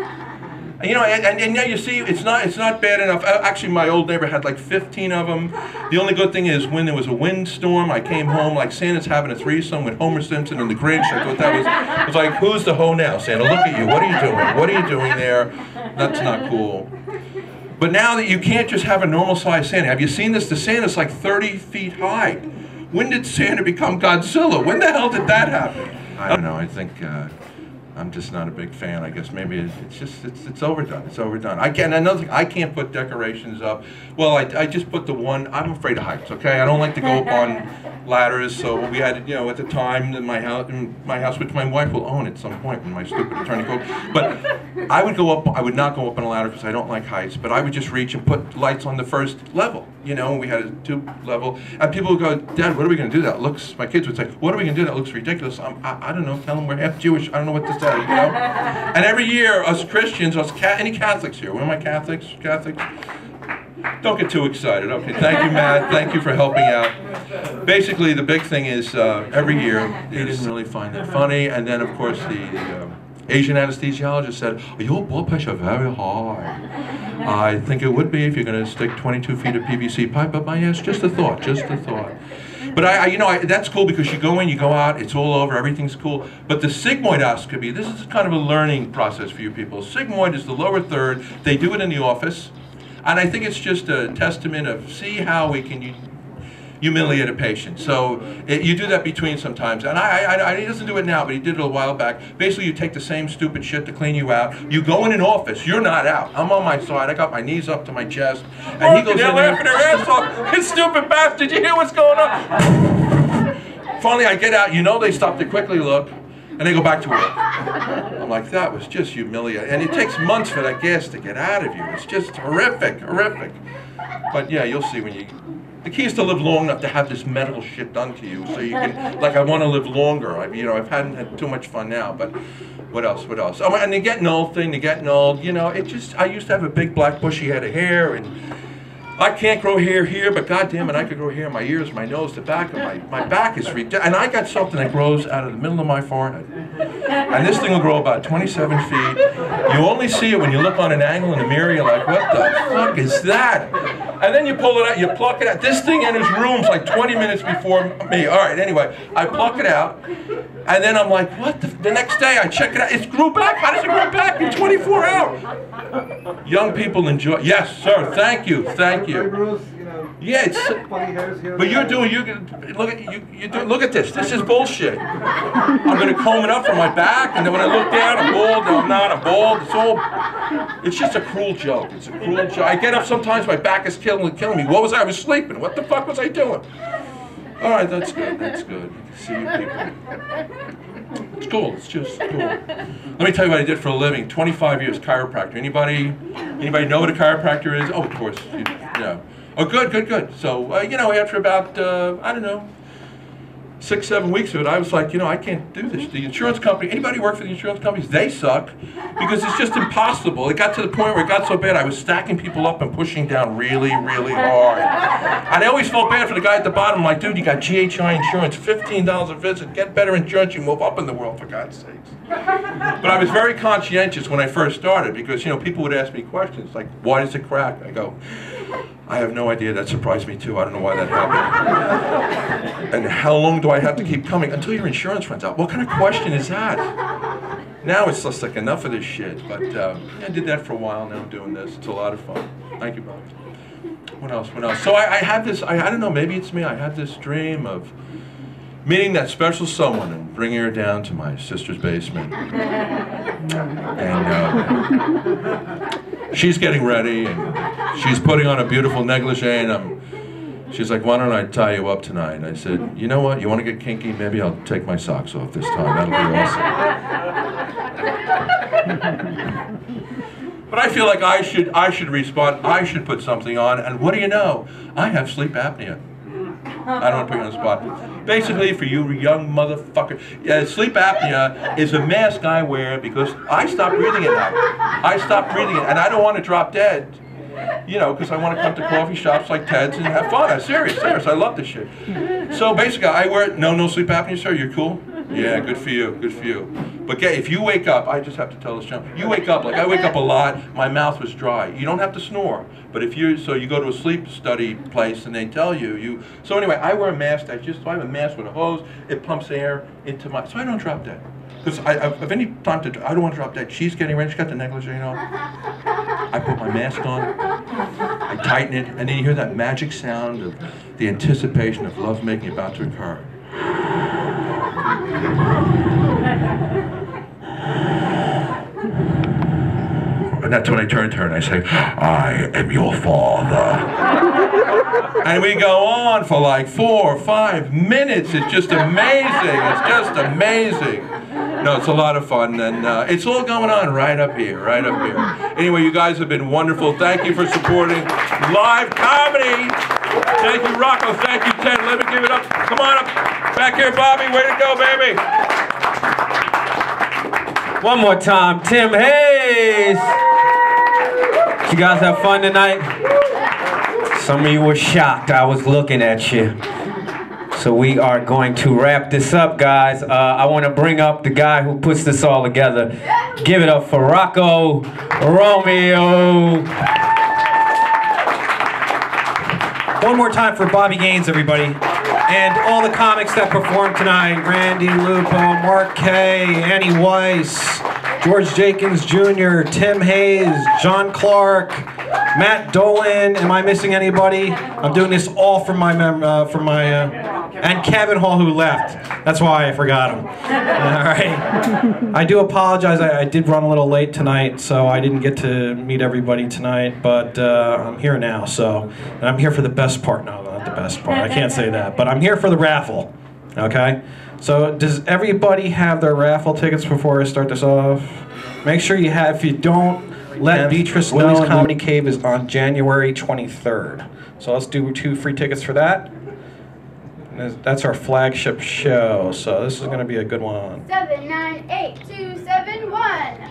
And, you know, and now you see, it's not bad enough. Actually, my old neighbor had like 15 of them. The only good thing is when there was a windstorm, I came home like Santa's having a threesome with Homer Simpson and the Grinch. I thought that was like, who's the hoe now, Santa? Look at you. What are you doing? What are you doing there? That's not cool. But now that you can't just have a normal sized Santa. Have you seen this? The Santa's like 30 feet high. When did Santa become Godzilla? When the hell did that happen? I don't know. I think I'm just not a big fan. I guess maybe it's overdone. It's overdone. Another thing, I can't put decorations up. Well, I just put the one. I'm afraid of heights. Okay, I don't like to go up on ladders. So we had, you know, at the time in my house, which my wife will own at some point when my stupid attorney code. But I would go up. I would not go up on a ladder because I don't like heights. But I would just reach and put lights on the first level. You know, and we had a 2-level, and people would go, Dad, what are we going to do? That looks. My kids would say, what are we going to do? That looks ridiculous. I don't know. Tell them we're half Jewish. I don't know what to say. You know. And every year, us Christians, any Catholics here? Where are my Catholics? Catholics? Don't get too excited. Okay, thank you, Matt. Thank you for helping out. Basically, the big thing is every year, he didn't really find that funny. And then, of course, the Asian anesthesiologist said, your blood pressure very high. I think it would be if you're going to stick 22 feet of PVC pipe up my ass. Just a thought, just a thought. But you know, that's cool because you go in, you go out, it's all over, everything's cool. But the sigmoidoscopy, this is kind of a learning process for you people. Sigmoid is the lower third. They do it in the office. And I think it's just a testament of see how we can humiliate a patient. So you do that between sometimes. And he doesn't do it now, but he did it a while back. Basically, you take the same stupid shit to clean you out. You go in an office. You're not out. I'm on my side. I got my knees up to my chest. And he goes in there laughing their ass off. This stupid bastard, you hear what's going on? Finally, I get out. You know they stop to quickly look. And they go back to work. I'm like, that was just humiliating. And it takes months for that gas to get out of you. It's just horrific, horrific. But yeah, you'll see when you... The key is to live long enough to have this medical shit done to you, so you can, like, I want to live longer. I've had too much fun now, but what else? Oh, and the getting old thing, you know, I used to have a big black bushy head of hair, and I can't grow hair here, but goddamn it, I could grow hair in my ears, my nose, the back of my back is ridiculous. And I got something that grows out of the middle of my forehead. And this thing will grow about 27 feet. You only see it when you look on an angle in the mirror, you're like, what the fuck is that? And then you pull it out, you pluck it out. This thing enters rooms like 20 minutes before me. All right, anyway, I pluck it out, and then I'm like, what the next day I check it out, it grew back. How does it grow back in 24 hours? Young people enjoy, yes, sir, thank you. Yeah, but look at this. This is bullshit. I'm gonna comb it up from my back, and then when I look down, I'm bald. No, I'm not. I'm bald. It's just a cruel joke. It's a cruel joke. I get up sometimes, my back is killing me. What was I? I was sleeping. What the fuck was I doing? All right, that's good. That's good. See you people. It's cool. It's just cool. Let me tell you what I did for a living. 25 years chiropractor. Anybody know what a chiropractor is? Oh, of course. Yeah. Oh, good. So, you know, after about, I don't know, 6-7 weeks of it, I was like, you know, I can't do this. The insurance company, anybody work for the insurance companies, they suck because it's just impossible. It got to the point where it got so bad, I was stacking people up and pushing down really, really hard. And I always felt bad for the guy at the bottom. I'm like, dude, you got GHI insurance, $15 a visit, get better insurance, you move up in the world, for God's sakes. But I was very conscientious when I first started because, you know, people would ask me questions like, why does it crack? I go, I have no idea. That surprised me too. I don't know why that happened. And how long do I have to keep coming? Until your insurance runs out. What kind of question is that? Now it's just like enough of this shit. But I did that for a while. Now I'm doing this. It's a lot of fun. Thank you, Bob. What else? So I had this, I don't know, maybe it's me. I had this dream of meeting that special someone and bringing her down to my sister's basement. And she's getting ready, and she's putting on a beautiful negligee, and she's like, why don't I tie you up tonight? And I said, you know what, you want to get kinky? Maybe I'll take my socks off this time. That'll be awesome. But I feel like I should respond. I should put something on, and what do you know? I have sleep apnea. I don't want to put you on the spot. Basically, for you young motherfucker, sleep apnea is a mask I wear because I stopped breathing at night. I stopped breathing it, and I don't want to drop dead, you know, because I want to come to coffee shops like Ted's and have fun. I'm serious. I love this shit. So basically, I wear it. No sleep apnea, sir. You're cool? Yeah, good for you. But if you wake up, I just have to tell this gentleman, you wake up, like I wake up a lot, my mouth was dry. You don't have to snore, but you go to a sleep study place and they tell you, so anyway, I wear a mask, I have a mask with a hose, it pumps air into so I don't drop dead. Because of any time I don't want to drop dead. She's getting ready, she's got the negligee on. I put my mask on, I tighten it, and then you hear that magic sound of the anticipation of lovemaking about to occur. And that's when I turn to her and I say, I am your father. And we go on for like 4 or 5 minutes. It's just amazing. It's just amazing. No, it's a lot of fun, and it's all going on right up here, right up here. Anyway, you guys have been wonderful. Thank you for supporting live comedy. Thank you, Rocco. Thank you, Ted. Let me give it up. Come on up. Back here, Bobby. Way to go, baby. One more time, Tim Hayes. Did you guys have fun tonight? Some of you were shocked. I was looking at you. So we are going to wrap this up, guys. I want to bring up the guy who puts this all together. Give it up for Rocco Romeo. One more time for Bobby Gaines, everybody. And all the comics that performed tonight. Randy Lupo, Mark Kay, Annie Weiss, George Jenkins Jr., Tim Hayes, John Clark, Matt Dolan. Am I missing anybody? I'm doing this all from my and Kevin Hall, who left. That's why I forgot him. All right. I do apologize. I did run a little late tonight, so I didn't get to meet everybody tonight. But I'm here now, and I'm here for the best part. No, not the best part. I can't say that. But I'm here for the raffle. Okay. So does everybody have their raffle tickets before I start this off? Make sure you have. If you don't, let Beatrice know. Willie's Comedy Cave is on January 23rd. So let's do 2 free tickets for that. That's our flagship show, so this is going to be a good one. 798-271.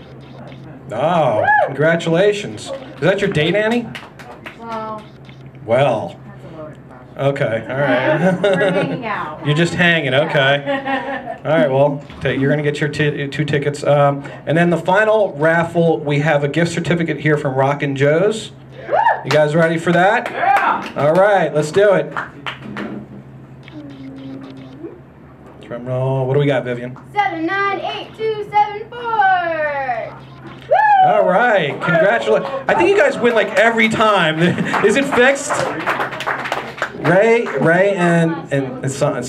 Oh, congratulations. Is that your date, Annie? Well. Okay, all right. We're hanging out. You're just hanging, okay. All right, well, you're going to get your 2 tickets. And then the final raffle, we have a gift certificate here from Rockin' Joe's. You guys ready for that? Yeah! All right, let's do it. Drum roll. What do we got, Vivian? 798-274. All right, congratulations. I think you guys win like every time. Is it fixed? Ray, and son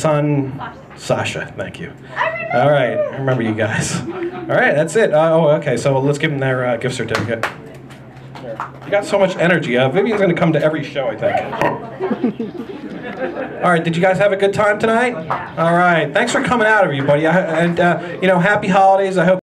Sasha. Thank you. All right, I remember you guys. All right, that's it. Oh, okay. So let's give them their gift certificate. You got so much energy. Vivian's going to come to every show, I think. All right, did you guys have a good time tonight? All right, thanks for coming out, everybody. And happy holidays. I hope.